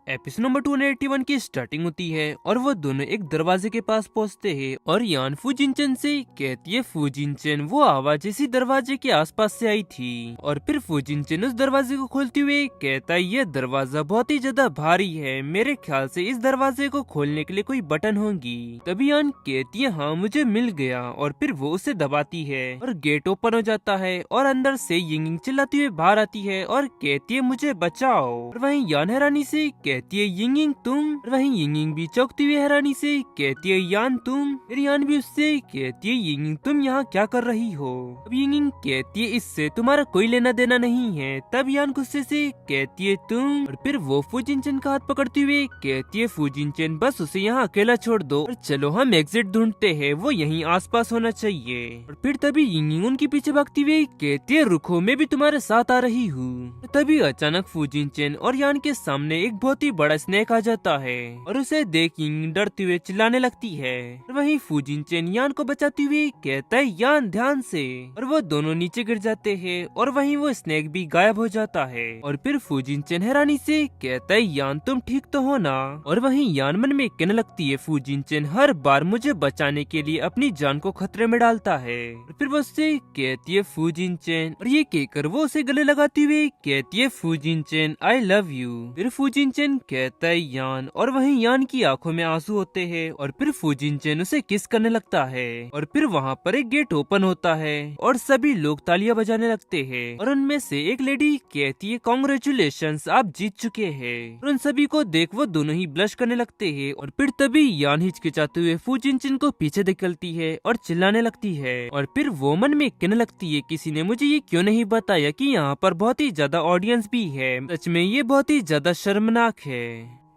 Episode number 281 की starting होती है और वो दोनों एक दरवाजे के पास पहुंचते हैं और यान फुजिनचेन से कहती है फुजिनचेन वो आवाज इसी दरवाजे के आसपास से आई थी। और फिर फुजिनचेन उस दरवाजे को खोलते हुए कहता है ये दरवाजा बहुत ही ज्यादा भारी है, मेरे ख्याल से इस दरवाजे को खोलने के लिए कोई बटन होगी। तभी यान कहती है हाँ मुझे मिल गया और फिर वो उसे दबाती है और गेट ओपन हो जाता है और अंदर से यिंग चिल्लाती हुई बाहर आती है और कहती है मुझे बचाओ। और वहीं यान हैरानी से कहती है यिंग तुम, और वहीं यिंग भी चौंकती हुई हैरानी से कहती है यान तुम। फिर यान भी उससे कहती है यिंग तुम यहाँ क्या कर रही हो। अब यिंग कहती है इससे तुम्हारा कोई लेना देना नहीं है। तब यान गुस्से से कहती है तुम, और फिर वो फुजिनचेन का हाथ पकड़ती हुई कहती है फुजिनचेन बस उसे यहाँ अकेला छोड़ दो और चलो हम एग्जिट ढूंढते हैं, वो यहीं आसपास होना चाहिए। और फिर तभी यिंग उनके पीछे भागती हुई कहती है रुको मैं भी तुम्हारे साथ आ रही हूँ। तभी अचानक फुजिनचेन और यान के सामने एक बहुत ही बड़ा स्नेक आ जाता है और उसे देख यिंग डरते हुए चिल्लाने लगती है। और वहीं फुजिनचेन यान को बचाती हुई कहता है यान ध्यान से, और वो दोनों नीचे गिर जाते हैं और वहीं वो स्नेक भी गायब हो जाता है। और फिर फुजिनचेन हैरानी से कहता है यान तुम ठीक तो हो ना। और वहीं यान मन में कहने लगती है फुजिनचेन हर बार मुझे बचाने के लिए अपनी जान को खतरे में डालता है। और फिर वो उससे कहती है फुजिनचेन, और ये कहकर वो उसे गले लगाती हुई कहती है फुजिनचेन आई लव यू। फिर फुजिनचेन कहता है यान, और वहीं यान की आंखों में आंसू होते हैं और फिर फुजिनचेन उसे किस करने लगता है। और फिर वहाँ पर एक गेट ओपन होता है और सभी लोग तालियां बजाने लगते हैं और उनमें से एक लेडी कहती है कॉन्ग्रेचुलेशंस आप जीत चुके हैं। और उन सभी को देख वो दोनों ही ब्लश करने लगते हैं। और फिर तभी यान हिचकिचाते हुए फुजिनचेन को पीछे निकलती है और चिल्लाने लगती है। और फिर वो मन में कहने लगती है किसी ने मुझे ये क्यों नहीं बताया कि यहाँ पर बहुत ही ज्यादा ऑडियंस भी है, सच में ये बहुत ही ज्यादा शर्मनाक है।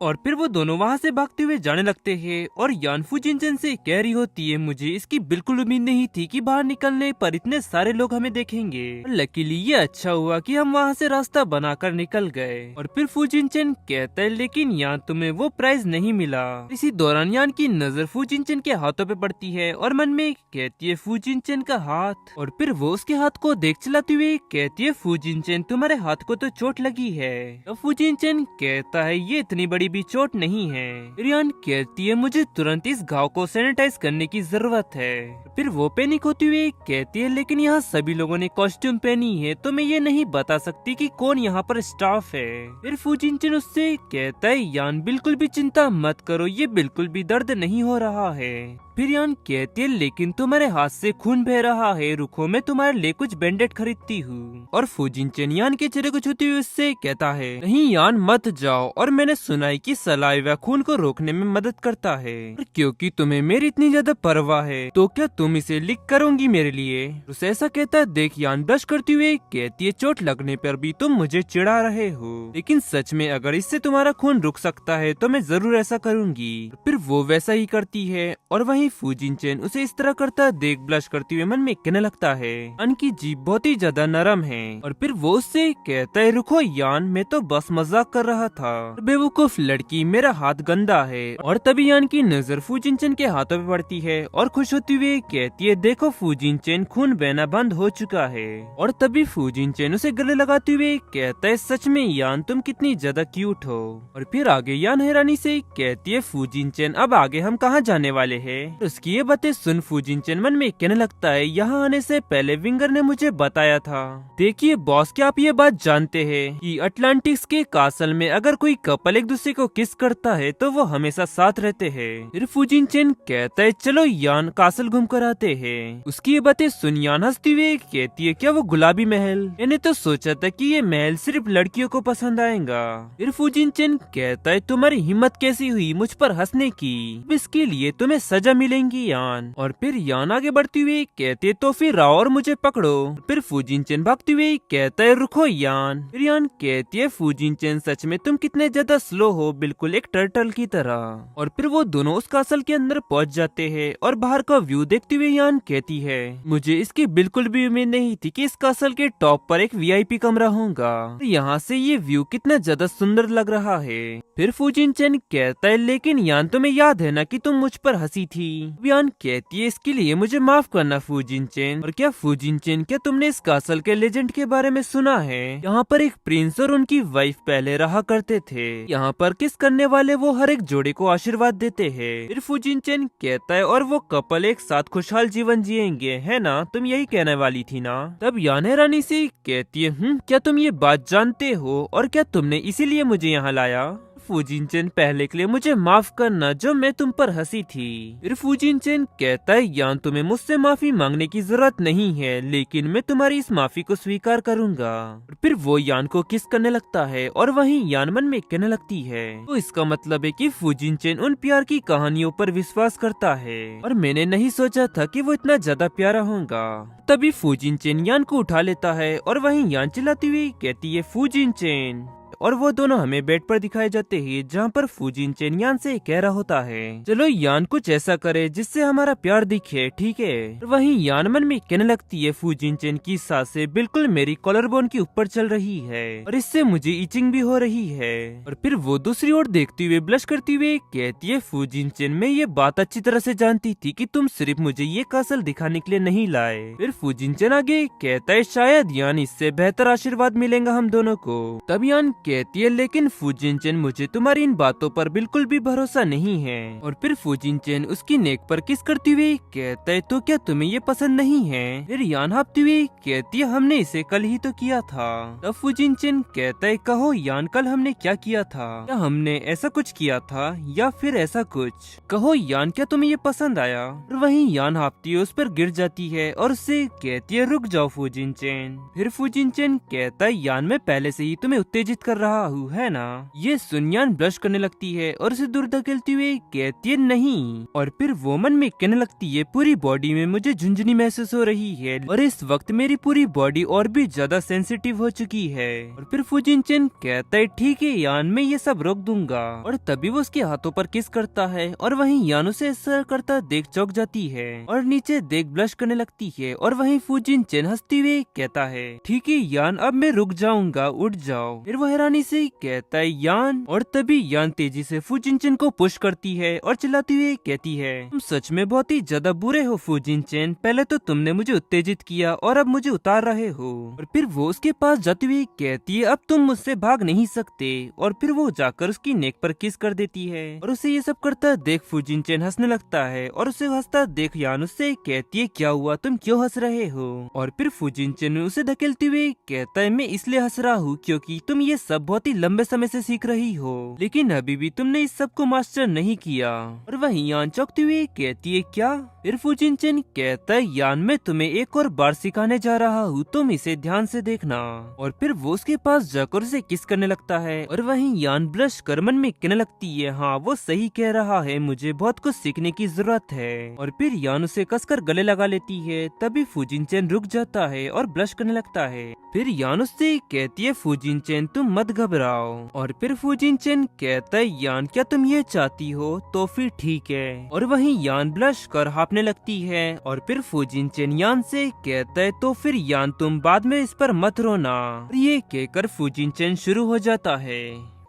और फिर वो दोनों वहाँ से भागते हुए जाने लगते हैं और यान फुजिनचेन से कह रही होती है मुझे इसकी बिल्कुल उम्मीद नहीं थी कि बाहर निकलने पर इतने सारे लोग हमें देखेंगे। लकीली ये अच्छा हुआ कि हम वहाँ से रास्ता बनाकर निकल गए। और फिर फुजिनचेन कहता है लेकिन यान तुम्हें वो प्राइज नहीं मिला। इसी दौरान यान की नजर फुजिनचेन के हाथों पे पड़ती है और मन में कहती है फुजिनचेन का हाथ। और फिर वो उसके हाथ को देख चिल्लाती हुई कहती है फुजिनचेन तुम्हारे हाथ को तो चोट लगी है। तो फुजिनचेन कहता है ये इतनी बड़ी भी चोट नहीं है। यान कहती है मुझे तुरंत इस घाव को सैनिटाइज करने की जरूरत है। फिर वो पैनिक होती हुई कहती है लेकिन यहाँ सभी लोगों ने कॉस्ट्यूम पहनी है तो मैं ये नहीं बता सकती कि कौन यहाँ पर स्टाफ है। फिर फुजिनचेन उससे कहता है यान बिल्कुल भी चिंता मत करो, ये बिल्कुल भी दर्द नहीं हो रहा है। फिर यान कहती है लेकिन तुम्हारे हाथ से खून बह रहा है, रुको मैं तुम्हारे लिए कुछ बैंडेड खरीदती हूँ। और फुजिनचेन यान के चेहरे को छूती हुई उससे कहता है नहीं यान मत जाओ, और मैंने सुना है कि सलाइवा खून को रोकने में मदद करता है। और क्योंकि तुम्हें मेरी इतनी ज्यादा परवाह है तो क्या तुम इसे लिख करोगी मेरे लिए। उसे ऐसा कहता है देख यान ब्रश करती हुई कहती है चोट लगने पर भी तुम मुझे चिढ़ा रहे हो, लेकिन सच में अगर इससे तुम्हारा खून रुक सकता है तो मैं जरूर ऐसा करूंगी। फिर वो वैसा ही करती है और वहीं फुजिनचेन उसे इस तरह करता देख ब्लश करते हुए मन में कहने लगता है यान की जीभ बहुत ही ज्यादा नरम है। और फिर वो उससे कहता है रुको यान मैं तो बस मजाक कर रहा था, बेवकूफ लड़की मेरा हाथ गंदा है। और तभी यान की नजर फुजिनचेन के हाथों पे पड़ती है और खुश होती हुई कहती है देखो फुजिनचेन खून बहना बंद हो चुका है। और तभी फुजिनचेन उसे गले लगाते हुए कहता है सच में यान तुम कितनी ज्यादा क्यूट हो। और फिर आगे यान हैरानी से कहती है फुजिनचेन अब आगे हम कहाँ जाने वाले हैं। उसकी ये बातें सुन फुजिनचेन मन में कहने लगता है यहाँ आने से पहले विंगर ने मुझे बताया था। देखिए बॉस क्या आप ये बात जानते हैं कि अटलांटिक्स के कासल में अगर कोई कपल एक दूसरे को किस करता है तो वो हमेशा साथ रहते हैं। फिर फुजिनचेन कहता है चलो यान कासल घूम कर आते हैं। उसकी ये बातें सुन यान हंसती हुई कहती है क्या वो गुलाबी महल, मैंने तो सोचा था कि ये महल सिर्फ लड़कियों को पसंद आएगा। फिर फुजिनचेन कहता है तुम्हारी हिम्मत कैसी हुई मुझ पर हंसने की, इसके लिए तुम्हें सजा मिलेंगी यान। और फिर यान आगे बढ़ती हुई कहते तो फिर आओ और मुझे पकड़ो। फिर फुजिनचेन भागती हुई कहता है रुको यान। फिर यान कहती है फुजिनचेन सच में तुम कितने ज्यादा स्लो हो, बिल्कुल एक टर्टल की तरह। और फिर वो दोनों उस कासल के अंदर पहुंच जाते हैं और बाहर का व्यू देखते हुए यान कहती है मुझे इसकी बिल्कुल भी उम्मीद नहीं थी कि इस कासल के टॉप पर एक वीआईपी कमरा होगा। यहाँ से ये व्यू कितना ज्यादा सुंदर लग रहा है। फिर फुजिनचेन कहता है लेकिन यान तुम्हें याद है ना कि तुम मुझ पर हंसी थी। यान कहती है इसके लिए मुझे माफ करना फूजिनचेन। और क्या फूजिनचेन, क्या तुमने इस कासल के लेजेंड के बारे में सुना है? यहाँ पर एक प्रिंस और उनकी वाइफ पहले रहा करते थे। यहाँ पर किस करने वाले वो हर एक जोड़े को आशीर्वाद देते हैं। फिर फूजिनचेन कहता है और वो कपल एक साथ खुशहाल जीवन जिएंगे, है ना? तुम यही कहने वाली थी ना? तब यान हैरानी से कहती है क्या तुम ये बात जानते हो और क्या तुमने इसीलिए मुझे यहाँ लाया? फूजिनचेन पहले के लिए मुझे माफ करना जो मैं तुम पर हंसी थी। फिर फूजिनचेन कहता है यान तुम्हें मुझसे माफी मांगने की जरूरत नहीं है, लेकिन मैं तुम्हारी इस माफी को स्वीकार करूंगा। फिर वो यान को किस करने लगता है और वहीं यान मन में कहने लगती है। तो इसका मतलब है कि फूजिनचेन उन प्यार की कहानियों पर विश्वास करता है और मैंने नहीं सोचा था कि वो इतना ज्यादा प्यारा होगा। तभी फूजिनचेन यान को उठा लेता है और वहीं यान चिल्लाती हुई कहती है फूजिनचेन। और वो दोनों हमें बेड पर दिखाए जाते हैं जहाँ पर फूजिनचेन यान से कह रहा होता है चलो यान कुछ ऐसा करे जिससे हमारा प्यार दिखे, ठीक है? वहीं यान मन में कहने लगती है फूजिनचेन की सांसें बिल्कुल मेरी कॉलर बोन के ऊपर चल रही है और इससे मुझे इचिंग भी हो रही है। और फिर वो दूसरी ओर देखते हुए ब्लश करती हुए कहती है फूजिनचेन मैं ये बात अच्छी तरह से जानती थी कि तुम सिर्फ मुझे ये कासल दिखाने के लिए नहीं लाए। फिर फूजिनचेन आगे कहता है शायद यान इससे बेहतर आशीर्वाद मिलेगा हम दोनों को। तब यान कहती है लेकिन फूजिनचेन मुझे तुम्हारी इन बातों पर बिल्कुल भी भरोसा नहीं है। और फिर फूजिनचेन उसकी नेक पर किस करती हुई कहता है तो क्या तुम्हें ये पसंद नहीं है? फिर यान हाँफती हुई कहती है हमने इसे कल ही तो किया था। तब फूजिनचेन कहता है कहो यान कल हमने क्या किया था? क्या हमने ऐसा कुछ किया था या फिर ऐसा कुछ? कहो यान क्या तुम्हें ये पसंद आया? और वहीं यान हाँफती है उस पर गिर जाती है और उससे कहती है रुक जाओ फूजिनचेन। फिर फूजिनचेन कहता है यान मैं पहले से ही तुम्हें उत्तेजित कर रहा हूँ, है ना? ये सुन यान ब्लश करने लगती है और उसे दूर धकेलती हुए कहती है नहीं। और फिर वो मन में कहने लगती है पूरी बॉडी में मुझे झुंझुनी महसूस हो रही है और इस वक्त मेरी पूरी बॉडी और भी ज्यादा सेंसिटिव हो चुकी है। और फिर फूजिनचेन कहता है ठीक है यान मैं ये सब रोक दूंगा। और तभी वो उसके हाथों पर किस करता है और वहीं यान उसे ऐसा करता देख चौंक जाती है और नीचे देख ब्लश करने लगती है। और वहीं फूजिनचेन हंसते हुए कहता है ठीक है यान अब मैं रुक जाऊंगा, उठ जाओ। फिर वो हैरानी से कहता है यान। और तभी यान तेजी से फूजिनचेन को पुश करती है और चिल्लाती हुई कहती है तुम सच में बहुत ही ज्यादा बुरे हो फूजिनचेन, पहले तो तुमने मुझे उत्तेजित किया और अब मुझे उतार रहे हो। और फिर वो उसके पास जाती हुई कहती है अब तुम मुझसे भाग नहीं सकते। और फिर वो जाकर उसकी नेक पर किस कर देती है और उसे ये सब करता देख फूजिनचेन हंसने लगता है और उसे हंसता देख यान उससे कहती है क्या हुआ, तुम क्यों हंस रहे हो? और फिर फूजिनचेन उसे धकेलते हुए कहता है मैं इसलिए हंस रहा हूँ क्योंकि तुम ये सब बहुत ही लंबे समय से सीख रही हो लेकिन अभी भी तुमने इस सब को मास्टर नहीं किया। और वहीं यान चौंकती हुई कहती है क्या? फिर फूजिनचेन कहता है यान मैं तुम्हें एक और बार सिखाने जा रहा हूँ, तुम इसे ध्यान से देखना। और फिर वो उसके पास जाकर उसे किस करने लगता है और वहीं यान ब्लश कर मन में कहने लगती है हाँ वो सही कह रहा है, मुझे बहुत कुछ सीखने की जरूरत है। और फिर यान उसे कसकर गले लगा लेती है। तभी फूजिनचेन रुक जाता है और ब्लश करने लगता है। फिर यान उससे कहती है फूजिनचेन तुम मत घबराओ। और फिर फूजिनचेन कहता है यान क्या तुम ये चाहती हो तो फिर ठीक है। और वहीं यान ब्लश कर हाँफने लगती है। और फिर फूजिनचेन यान से कहता है तो फिर यान तुम बाद में इस पर मत रोना। और ये कहकर फूजिनचेन शुरू हो जाता है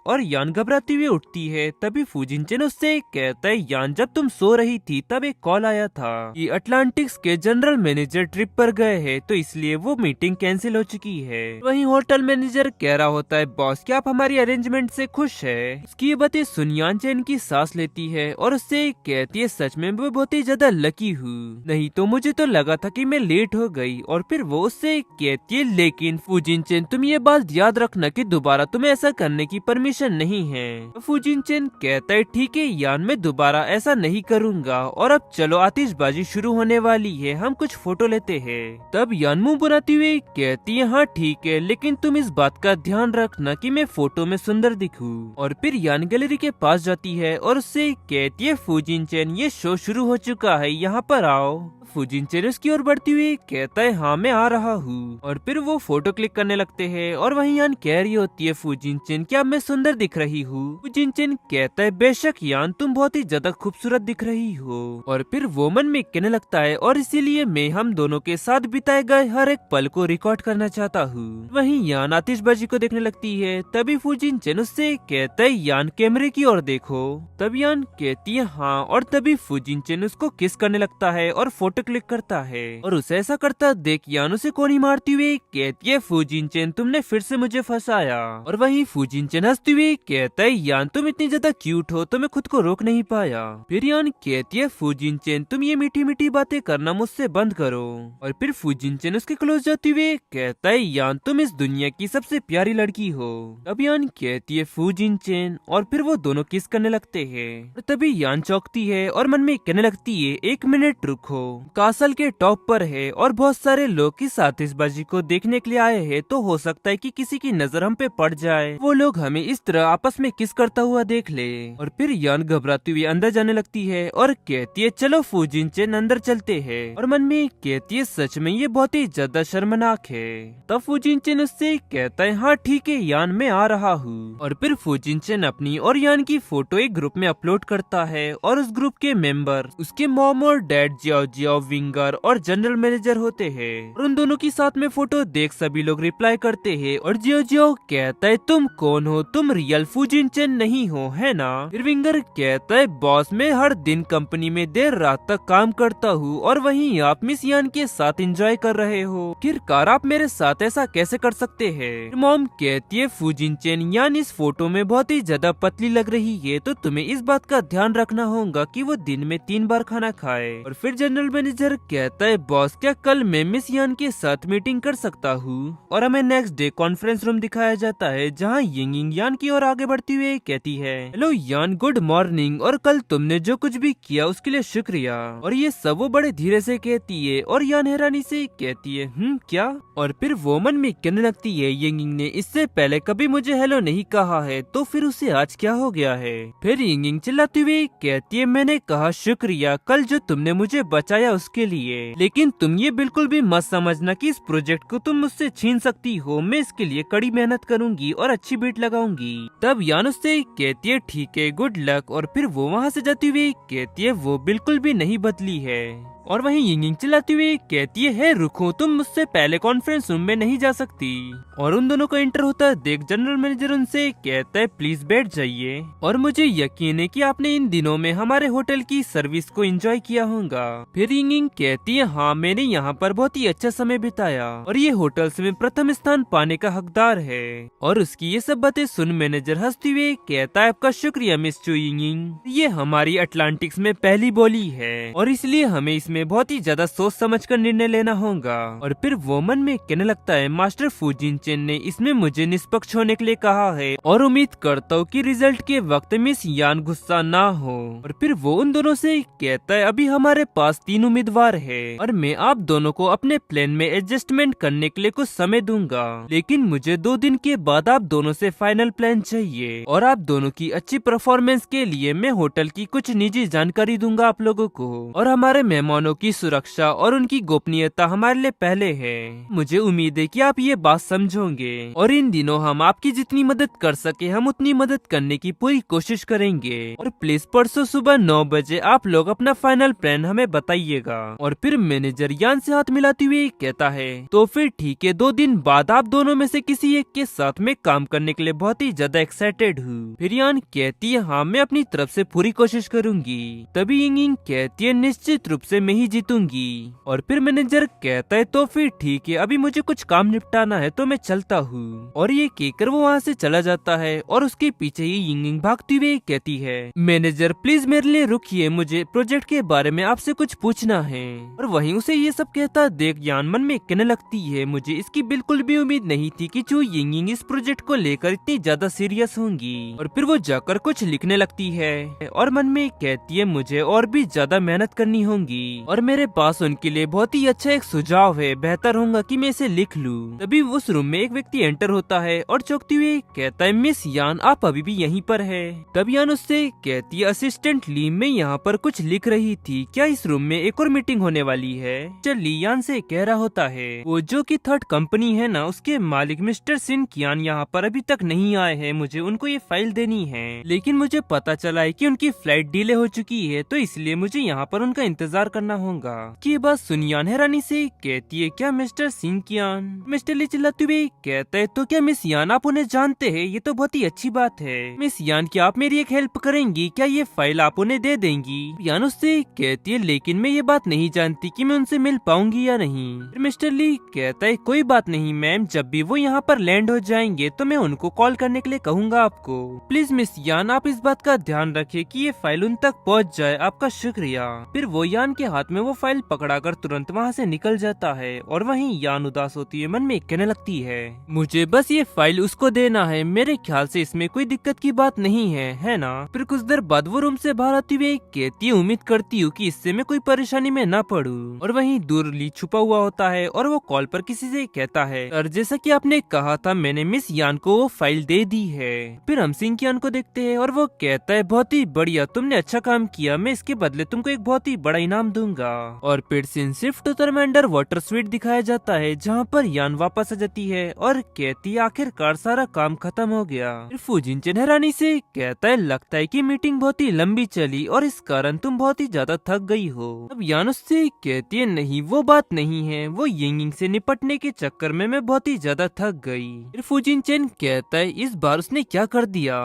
और यान घबराती हुई उठती है। तभी फूजिनचेन उससे कहता है यान जब तुम सो रही थी तब एक कॉल आया था कि अटलांटिक्स के जनरल मैनेजर ट्रिप पर गए हैं तो इसलिए वो मीटिंग कैंसिल हो चुकी है। वहीं होटल मैनेजर कह रहा होता है बॉस क्या आप हमारी अरेंजमेंट से खुश है? उसकी ये बातें सुन यान चैन की सांस लेती है और उससे कहती है सच में मैं बहुत ही ज्यादा लकी हूँ, नहीं तो मुझे तो लगा था कि मैं लेट हो गई। और फिर वो उससे कहती है लेकिन फूजिनचेन तुम ये बात याद रखना कि दोबारा तुम्हें ऐसा करने की परमिशन नहीं है। फूजिनचेन कहता है ठीक है यान मैं दोबारा ऐसा नहीं करूंगा। और अब चलो आतिशबाजी शुरू होने वाली है, हम कुछ फोटो लेते हैं। तब यान मुंह बनाती हुई कहती है हाँ ठीक है लेकिन तुम इस बात का ध्यान रखना कि मैं फोटो में सुंदर दिखूं। और फिर यान गैलरी के पास जाती है और उससे कहती है फूजिनचेन ये शो शुरू हो चुका है, यहाँ पर आओ। फूजिनचेन उसकी ओर बढ़ती हुई कहता है हाँ मैं आ रहा हूँ। और फिर वो फोटो क्लिक करने लगते हैं और वहीं यान कह रही होती है फूजिनचेन क्या मैं सुंदर दिख रही हूँ। फूजिनचेन कहता है बेशक यान तुम बहुत ही ज्यादा खूबसूरत दिख रही हो। और फिर वो मन में कहने लगता है और इसीलिए मैं हम दोनों के साथ बिताए गए हर एक पल को रिकॉर्ड करना चाहता हूँ। वहीं यान आतिशबाजी को देखने लगती है। तभी फूजिनचेन उससे कहता है यान कैमरे की ओर देखो। तब यान कहती है हाँ, और तभी फूजिनचेन उसको किस करने लगता है और फोटो क्लिक करता है। और उसे ऐसा करता देख यान उसे कोनी मारती हुई कहती है फूजिनचेन तुमने फिर से मुझे फंसाया। और वहीं फूजिनचेन हंसती हुई कहता है यान तुम इतनी ज्यादा क्यूट हो तो मैं खुद को रोक नहीं पाया। फिर यान कहती है फूजिनचेन तुम ये मीठी मीठी बातें करना मुझसे बंद करो। और फिर फूजिनचेन उसके क्लोज जाते हुए कहता है यान तुम इस दुनिया की सबसे प्यारी लड़की हो। तब यान कहती है फूजिनचेन और फिर वो दोनों किस करने लगते हैं। और तभी यान चौंकती है और मन में कहने लगती है एक मिनट रुको, कासल के टॉप पर है और बहुत सारे लोग इस आतिशबाजी को देखने के लिए आए हैं, तो हो सकता है कि किसी की नजर हम पे पड़ जाए, वो लोग हमें इस तरह आपस में किस करता हुआ देख ले। और फिर यान घबराती हुई अंदर जाने लगती है और कहती है चलो फूजिनचेन अंदर चलते हैं। और मन में कहती है सच में ये बहुत ही ज्यादा शर्मनाक है। तब फूजिनचेन उससे कहता है हाँ ठीक है यान मैं आ रहा हूँ। और फिर फूजिनचेन अपनी और यान की फोटो एक ग्रुप में अपलोड करता है और उस ग्रुप के मेंबर उसके मॉम और डैड जियाओ जियाओ विंगर और जनरल मैनेजर होते हैं। और उन दोनों की साथ में फोटो देख सभी लोग रिप्लाई करते हैं। और जियाओ जियाओ कहता है तुम कौन हो, तुम रियल फूजिनचेन नहीं हो है ना। फिर विंगर कहता है बॉस मैं हर दिन कंपनी में देर रात तक काम करता हूँ और वहीं आप मिस यान के साथ एंजॉय कर रहे हो, आखिरकार आप मेरे साथ ऐसा कैसे कर सकते हैं। मॉम कहती है फूजिनचेन यान इस फोटो में बहुत ही ज्यादा पतली लग रही है, तो तुम्हें इस बात का ध्यान रखना होगा कि वो दिन में 3 बार खाना खाए। और फिर जनरल मैनेजर कहता है बॉस क्या कल मैं मिस यान के साथ मीटिंग कर सकता हूँ। और हमें नेक्स्ट डे कॉन्फ्रेंस रूम दिखाया जाता है जहाँ यिंग यान की ओर आगे बढ़ती हुई कहती है हेलो यान गुड मॉर्निंग, और कल तुमने जो कुछ भी किया उसके लिए शुक्रिया। और ये सब वो बड़े धीरे से कहती है और यान हैरानी से कहती है क्या। और फिर वो मन में कहने लगती है यिंग ने इससे पहले कभी मुझे हेलो नहीं कहा है, तो फिर उसे आज क्या हो गया है। फिर यिंग चिल्लाती हुई कहती है मैंने कहा शुक्रिया कल जो तुमने मुझे बचाया उसके लिए, लेकिन तुम ये बिल्कुल भी मत समझना कि इस प्रोजेक्ट को तुम मुझसे छीन सकती हो। मैं इसके लिए कड़ी मेहनत करूंगी और अच्छी बीट लगाऊंगी। तब यान उससे कहती है ठीक है गुड लक। और फिर वो वहाँ से जाती हुई कहती है वो बिल्कुल भी नहीं बदली है। और वहीं यिंग चिल्लाती हुई कहती है रुको तुम मुझसे पहले कॉन्फ्रेंस रूम में नहीं जा सकती। और उन दोनों को एंटर होता देख जनरल मैनेजर उनसे कहता है प्लीज बैठ जाइए, और मुझे यकीन है कि आपने इन दिनों में हमारे होटल की सर्विस को एंजॉय किया होगा। फिर यिंग कहती है हाँ मैंने यहाँ पर बहुत ही अच्छा समय बिताया और ये होटल में प्रथम स्थान पाने का हकदार है। और उसकी ये सब बातें सुन मैनेजर हंसते हुए कहता है आपका शुक्रिया मिस चू यिंग, ये हमारी अटलांटिक्स में पहली बोली है और इसलिए हमें इसमें बहुत ही ज्यादा सोच समझ कर निर्णय लेना होगा। और फिर वो मन में कहने लगता है मास्टर फूजिनचेन ने इसमें मुझे निष्पक्ष होने के लिए कहा है और उम्मीद करता हूँ कि रिजल्ट के वक्त मिस यान गुस्सा ना हो। और फिर वो उन दोनों से कहता है अभी हमारे पास 3 उम्मीदवार है और मैं आप दोनों को अपने प्लान में एडजस्टमेंट करने के लिए कुछ समय दूंगा, लेकिन मुझे 2 दिन के बाद आप दोनों से फाइनल प्लान चाहिए। और आप दोनों की अच्छी परफॉर्मेंस के लिए मैं होटल की कुछ निजी जानकारी दूंगा आप लोगों को, और हमारे मेहमानों की सुरक्षा और उनकी गोपनीयता हमारे लिए पहले है। मुझे उम्मीद है कि आप ये बात समझोगे और इन दिनों हम आपकी जितनी मदद कर सके हम उतनी मदद करने की पूरी कोशिश करेंगे। और प्लीज परसों सुबह 9 बजे आप लोग अपना फाइनल प्लान हमें बताइएगा। और फिर मैनेजर यान से हाथ मिलाते हुए कहता है तो फिर ठीक है 2 दिन बाद आप दोनों में से किसी एक के साथ में काम करने के लिए बहुत ही ज्यादा एक्साइटेड हूँ। फिर यान कहती है हाँ मैं अपनी तरफ से पूरी कोशिश करूंगी। तभी यिंग कहती है निश्चित रूप से मैं ही जीतूंगी। और फिर मैनेजर कहता है तो फिर ठीक है अभी मुझे कुछ काम निपटाना है तो मैं चलता हूँ। और ये कहकर वो वहाँ से चला जाता है और उसके पीछे ही यिंग भागती हुई कहती है मैनेजर प्लीज मेरे लिए रुकिए, मुझे प्रोजेक्ट के बारे में आपसे कुछ पूछना है। और वहीं उसे ये सब कहता देख यान मन में कहने लगती है मुझे इसकी बिल्कुल भी उम्मीद नहीं थी कि चू यिंग इस प्रोजेक्ट को लेकर इतनी ज्यादा सीरियस होंगी। और फिर वो जाकर कुछ लिखने लगती है और मन में कहती है मुझे और भी ज्यादा मेहनत करनी होगी। और मेरे पास उनके लिए बहुत ही अच्छा एक सुझाव है, बेहतर होगा कि मैं इसे लिख लूं। तभी उस रूम में एक व्यक्ति एंटर होता है और चौंकते हुए कहता है, मिस यान आप अभी भी यहीं पर है। तब यान उससे कहती है, असिस्टेंट ली मैं यहाँ पर कुछ लिख रही थी, क्या इस रूम में एक और मीटिंग होने वाली है। ली यान से कह रहा होता है, वो जो कि थर्ड कंपनी है ना, उसके मालिक मिस्टर सिन कियान यहाँ पर अभी तक नहीं आए हैं, मुझे उनको ये फाइल देनी है। लेकिन मुझे पता चला है कि उनकी फ्लाइट डिले हो चुकी है, तो इसलिए मुझे यहाँ पर उनका इंतजार करना होगा। की बात सुन यान हैरानी से कहती है, क्या मिस्टर सिन कियान। मिस्टर ली चिल्लाते हुए कहता है, तो क्या मिस यान आप उन्हें जानते हैं, ये तो बहुत ही अच्छी बात है। मिस यान क्या आप मेरी एक हेल्प करेंगी, क्या ये फाइल आप उन्हें दे देंगी। यान उससे कहती है, लेकिन मैं ये बात नहीं जानती कि मैं उनसे मिल पाऊंगी या नहीं। मिस्टर ली कहता है, कोई बात नहीं मैम, जब भी वो यहाँ पर लैंड हो जाएंगे तो मैं उनको कॉल करने के लिए कहूँगा आपको। प्लीज मिस यान आप इस बात का ध्यान रखें कि ये फाइल उन तक पहुँच जाए, आपका शुक्रिया। फिर वो यान के हाथ में वो फाइल पकड़ाकर तुरंत वहाँ से निकल जाता है और वहीं यान उदास होती है, मन में कहने लगती है, मुझे बस ये फाइल उसको देना है, मेरे ख्याल से इसमें कोई दिक्कत की बात नहीं है ना। फिर कुछ देर बाद वो रूम से बाहर आती हुई कहती है, उम्मीद करती हूँ कि इससे मैं कोई परेशानी में न पड़ूं। और वहीं दूर ली छुपा हुआ होता है और वो कॉल पर किसी से कहता है, सर जैसा कि आपने कहा था मैंने मिस यान को वो फाइल दे दी है। फिर हम सिंह यान को देखते हैं और वो कहता है, बहुत ही बढ़िया, तुमने अच्छा काम किया, मैं इसके बदले तुमको एक बहुत ही बड़ा इनाम दूंगा। और फिर सीन शिफ्ट उतर में अंडर वाटर स्वीट दिखाया जाता है, जहाँ पर यान वापस आ जाती है और कहती है, आखिरकार सारा काम खत्म हो गया। फिर फूजिन हैरानी से कहता है, लगता है कि मीटिंग बहुत ही लंबी चली और इस कारण तुम बहुत ही ज्यादा थक गई हो। अब यान उससे कहती है, नहीं वो बात नहीं है, वो यिंगिंग से निपटने के चक्कर में मैं बहुत ही ज्यादा थक गई। फिर फूजिन चेन कहता है, इस बार उसने क्या कर दिया।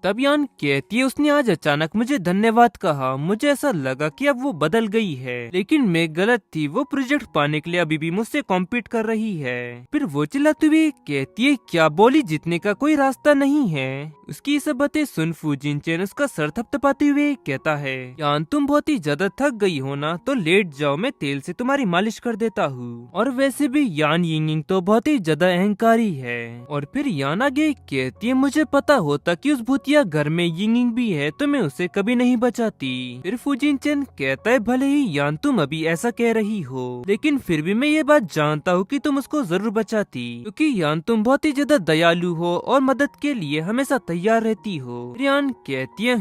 तब यान कहती है, उसने आज अचानक मुझे धन्यवाद कहा, मुझे ऐसा लगा कि अब वो बदल गई है, लेकिन मैं गलत थी, वो प्रोजेक्ट पाने के लिए अभी भी मुझसे कॉम्पीट कर रही है। फिर वो चिल्लाती हुई कहती है, क्या बोली जीतने का कोई रास्ता नहीं है। उसकी ये सब बातें सुन फूजिन चेन उसका सर थपथपाते हुए कहता है, यान तुम बहुत ही ज्यादा थक गई हो ना, तो लेट जाओ, मैं तेल से तुम्हारी मालिश कर देता हूँ। और वैसे भी यान यिंगिंग तो बहुत ही ज्यादा अहंकारी है। और फिर यान आगे कहती है, मुझे पता होता कि उस भूतिया घर में यिंगिंग भी है तो मैं उसे कभी नहीं बचाती। फिर फूजिन चेन कहता है, भले ही यान तुम अभी ऐसा कह रही हो, लेकिन फिर भी मैं ये बात जानता हूँ कि तुम उसको जरूर बचाती, क्योंकि यान तुम बहुत ही ज्यादा दयालु हो और मदद के लिए हमेशा तैयार रहती हो। यान कहती है,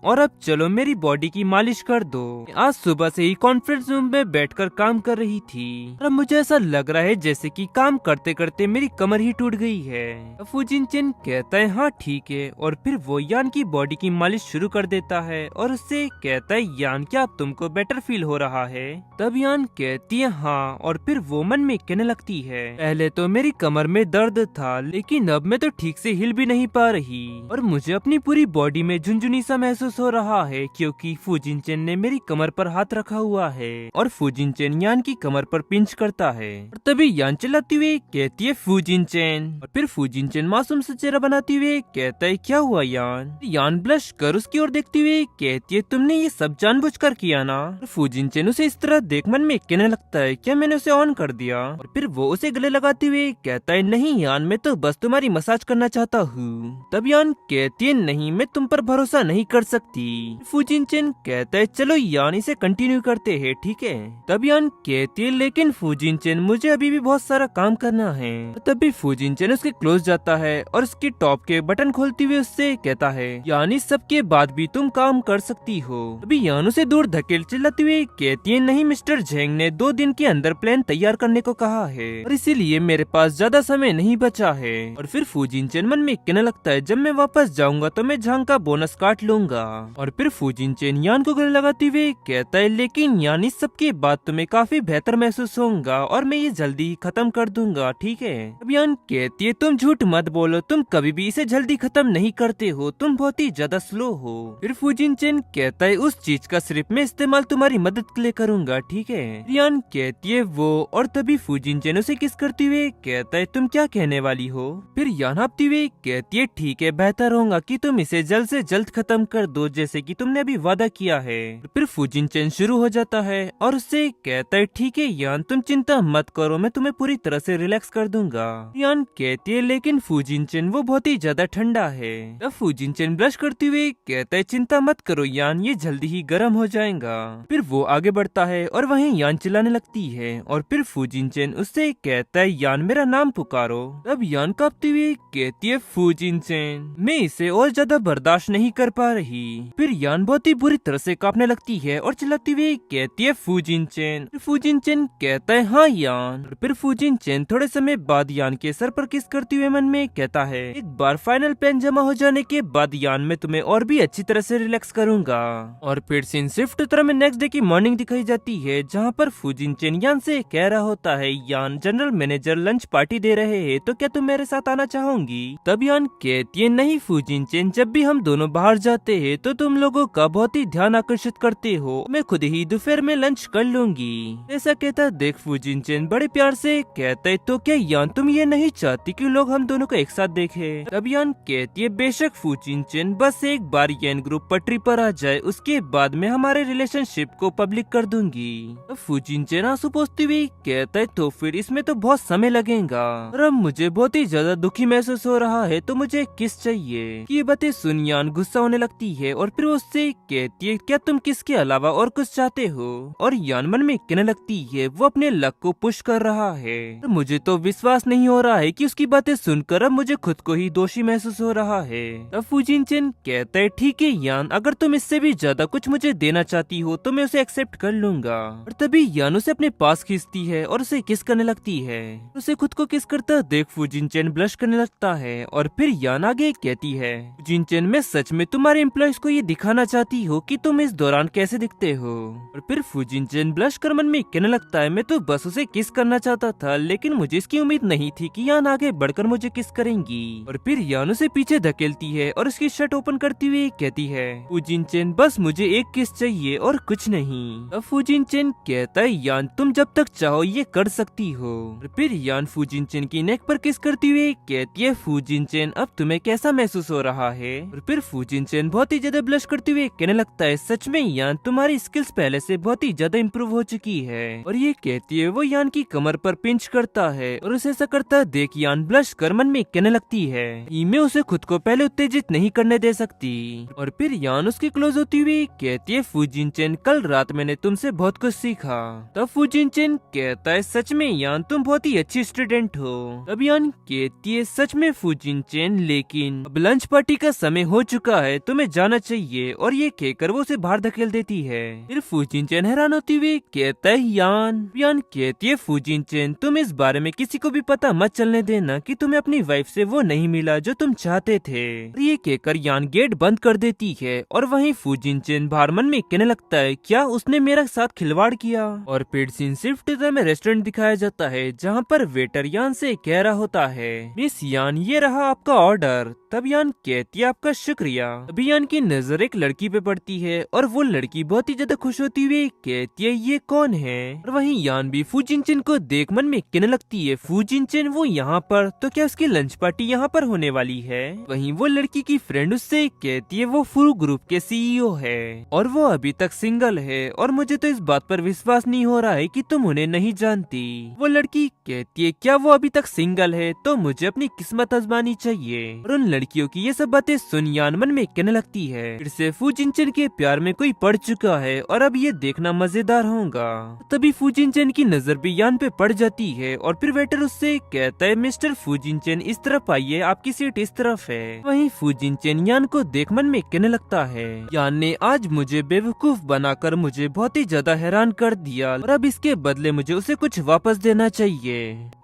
और अब चलो मेरी बॉडी की मालिश कर दो। आज सुबह से ही कॉन्फ्रेंस रूम में बैठकर काम कर रही थी और अब मुझे ऐसा लग रहा है जैसे कि काम करते करते मेरी कमर ही टूट गई है। फूजिन चेन कहता है, हाँ ठीक है। और फिर वो यान की बॉडी की मालिश शुरू कर देता है और उससे कहता है, यान क्या अब तुमको बेटर फील हो रहा है। तब यान कहती है, हाँ। और फिर वो मन में कहने लगती है, पहले तो मेरी कमर में दर्द था, लेकिन अब मैं तो ठीक से हिल भी नहीं पा रही और मुझे अपनी पूरी बॉडी में झुनझुनी सा महसूस हो रहा है, क्योंकि फूजिन चेन ने मेरी कमर पर हाथ रखा हुआ है। और फूजिन चेन यान की कमर पर पिंच करता है और तभी यान चिल्लाती हुई कहती है, फूजिन चेन। और फिर फूजिन चेन मासूम सा चेहरा बनाते हुए कहता है, क्या हुआ यान। यान ब्लश कर उसकी ओर देखती हुई कहती है, तुमने ये सब जानबूझकर किया ना। फूजिन चेन उसे इस तरह देख मन में कहने लगता है, क्या मैंने उसे ऑन कर दिया। और फिर वो उसे गले लगाते हुए कहता है, नहीं यान, मैं तो बस तुम्हारी मसाज करना चाहता हूँ। तब यान कहती है, नहीं मैं तुम पर भरोसा नहीं कर सकती। फूजिन चेन कहता है, चलो यान इसे कंटिन्यू करते हैं, ठीक है। तब यान कहती है, लेकिन फूजिन चेन मुझे अभी भी बहुत सारा काम करना है। तभी फूजिन चेन उसके क्लोज जाता है और उसकी टॉप के बटन खोलते हुए उससे कहता है, यान इस सब के बाद भी तुम काम कर सकती हो। अभी यान उसे दूर धकेल चिल्लाती हुई कहती है, नहीं मिस्टर झेंग ने 2 दिन के अंदर प्लान तैयार करने को कहा है और इसीलिए मेरे पास ज्यादा समय नहीं बचा है। और फिर फूजिन चेन मन में कहने लगता है, जब मैं वापस जाऊंगा तो मैं झांग का बोनस काट लूंगा। और फिर फूजिन चेन यान को गले लगाते हुए कहता है, लेकिन यान इस सब के बाद तुम्हें काफी बेहतर महसूस होगा और मैं ये जल्दी ही खत्म कर दूंगा, ठीक है। अब यान कहती है, तुम झूठ मत बोलो, तुम कभी भी इसे जल्दी खत्म नहीं करते हो, तुम बहुत ही ज्यादा स्लो हो। फिर फूजिन चेन कहता है, उस चीज का सिर्फ मैं इस्तेमाल तुम्हारी मदद के लिए करूंगा, ठीक है। यान कहती है, वो। और तभी फूजिन चेन उसे किस करते हुए कहता है, तुम क्या कहने वाली हो। फिर यान हाँफती हुई कहती है, ठीक है, बेहतर होगा कि तुम इसे जल्द से जल्द खत्म कर दो, जैसे कि तुमने अभी वादा किया है। फिर फूजिन चेन शुरू हो जाता है और उससे कहता है, ठीक है यान, तुम चिंता मत करो, मैं तुम्हें पूरी तरह से रिलैक्स कर दूंगा। यान कहती है, लेकिन फूजिन चेन वो बहुत ही ज्यादा ठंडा है। तब फूजिनचेन ब्रश करते हुए कहता है चिंता मत करो यान, ये जल्दी ही गर्म हो जाएगा। फिर वो आगे बढ़ता है और वहीं यान चिल्लाने लगती है और फिर फूजिनचेन उससे कहता है यान मेरा नाम पुकारो। तब यान कांपती हुई कहती है फूजिनचेन मैं इसे और ज्यादा बर्दाश्त नहीं कर पा रही। फिर यान बहुत ही बुरी तरह से कांपने लगती है और चिल्लाती हुई कहती है फूजिनचेन। फूजिनचेन कहता है हाँ यान। फिर फूजिनचेन थोड़े समय बाद यान के सर पर किस करते हुए मन में कहता है एक बार फाइनल प्लान जमा हो जाने के बाद यान में तुम्हें और भी अच्छी तरह से रिलैक्स करूंगा। और फिर सीन शिफ्ट तरह में नेक्स्ट डे की मॉर्निंग दिखाई जाती है जहाँ पर फूजिनचेन यान से कह रहा होता है यान जनरल मैनेजर लंच पार्टी दे रहे हैं तो क्या तुम मेरे साथ आना चाहोगी। तब यान कहती है नहीं फूजिनचेन, जब भी हम दोनों बाहर जाते हैं तो तुम लोगों का बहुत ही ध्यान आकर्षित करते हो, मैं खुद ही दोपहर में लंच कर लूंगी। ऐसा कहता देख फूजिनचेन बड़े प्यार से कहता है तो क्या यान तुम ये नहीं चाहती कि लोग हम दोनों को एक साथ देखें। तब यान कहती है बेशक फूजिनचेन, बस एक बार यान ग्रुप पटरी पर आ जाए उसके बाद मैं हमारे रिलेशनशिप को पब्लिक कर दूंगी। तब फूजिनचेन आंसू पोंछते हुए कहता है तो फिर इसमें तो बहुत समय लगेगा और अब मुझे बहुत ही ज्यादा दुखी महसूस हो रहा है तो मुझे किस चाहिए। ये बातें सुन यान गुस्सा होने लगती है और फिर उससे कहती है क्या तुम किस के अलावा और कुछ चाहते हो। और यान मन में कहने लगती है वो अपने लक को पुश कर रहा है। मुझे तो विश्वास नहीं हो रहा है कि उसकी बातें सुनकर अब मुझे खुद को ही दोषी महसूस हो रहा है। तब फूजिनचेन कहता है ठीक है यान, अगर तुम इससे भी ज्यादा कुछ मुझे देना चाहती हो तो मैं उसे एक्सेप्ट कर लूंगा। और तभी यान उसे अपने पास खींचती है और उसे किस करने लगती है। उसे खुद को किस करता देख फूजिनचेन ब्लश करने लगता है और फिर यान आगे कहती है फूजिनचेन मैं सच में तुम्हारे एम्प्लॉयज को ये दिखाना चाहती हो कि तुम इस दौरान कैसे दिखते हो। और फिर फूजिनचेन ब्लश कर मन में कहने लगता है मैं तो बस उसे किस करना चाहता था, लेकिन मुझे इसकी उम्मीद नहीं थी कि यान आगे बढ़कर मुझे किस करेंगी। और फिर यान उसे पीछे धकेलती है और उसकी शर्ट ओपन करती हुई कहती है फूजिनचेन बस मुझे एक किस चाहिए और कुछ नहीं। अब फूजिनचेन कहता है यान तुम जब तक चाहो ये कर सकती हो। और फिर यान फूजिनचेन की नेक पर किस करती हुई कहती है फूजिनचेन अब तुम्हें कैसा महसूस हो रहा है। और फिर फूजिनचेन बहुत ही ज्यादा ब्लश करते हुए कहने लगता है सच में यान तुम्हारी स्किल्स पहले से बहुत ही ज्यादा इम्प्रूव हो चुकी है। और ये कहती है वो यान की कमर पर पिंच करता है और उसे ऐसा करता देख यान ब्लश कर मन में कहने लगती है मैं उसे खुद को पहले उत्तेजित नहीं करने दे सकती। और फिर यान उसकी क्लोज होती हुई कहती है फूजिनचेन कल रात मैंने तुमसे बहुत कुछ सीखा। तब फूजिनचेन कहता है सच में यान तुम बहुत ही अच्छी स्टूडेंट हो। तब यान कहती है सच में फूजिनचेन, लेकिन अब लंच पार्टी का समय हो चुका है, तुम्हें जाना चाहिए। और ये कहकर वो उसे बाहर धकेल देती है। फिर फूजिनचेन हैरान होती हुई कहता है यान कहती है फूजिनचेन तुम इस बारे में किसी को भी पता मत चलने देना कि तुम्हें अपनी वाइफ से वो नहीं मिला जो तुम चाहते थे। और ये कहकर यान गेट बंद कर देती है और वहीं फूजिनचेन बाहर मन में कहने लगता है क्या उसने मेरा साथ खिलवाड़ किया। और फिर सीन शिफ्ट में रेस्टोरेंट दिखाया जाता है जहाँ पर वेटर यान से कह रहा होता है मिस यान ये रहा आपका ऑर्डर। तब यान कहती है आपका शुक्रिया। अभी यान की नजर एक लड़की पे पड़ती है और वो लड़की बहुत ही ज्यादा खुश होती हुई कहती है ये कौन है। और वहीं यान भी फूजिनचेन को देख मन में कहने लगती है फूजिनचेन वो यहाँ पर, तो क्या उसकी लंच पार्टी यहाँ पर होने वाली है। वहीं वो लड़की की फ्रेंड उससे कहती है वो फुरु ग्रुप के सीईओ है और वो अभी तक सिंगल है और मुझे तो इस बात पर विश्वास नहीं हो रहा है कि तुम उन्हें नहीं जानती। वो लड़की कहती है क्या वो अभी तक सिंगल है तो मुझे अपनी किस्मत आजमानी चाहिए। और उन लड़कियों की ये सब बातें सुन यान मन में कहने लगती है फिर से फूजिनचेन के प्यार में कोई पड़ चुका है और अब ये देखना मजेदार होगा। तभी फूजिनचेन की नजर भी यान पे पड़ जाती है और फिर वेटर उससे कहता है मिस्टर फूजिनचेन इस तरफ आइए, आपकी सीट इस तरफ है। वहीं फूजिनचेन यान को देख मन में कहने लगता है यान ने आज मुझे बेवकूफ बनाकर मुझे बहुत ही ज्यादा हैरान कर दिया और अब इसके बदले मुझे उसे कुछ वापस देना चाहिए।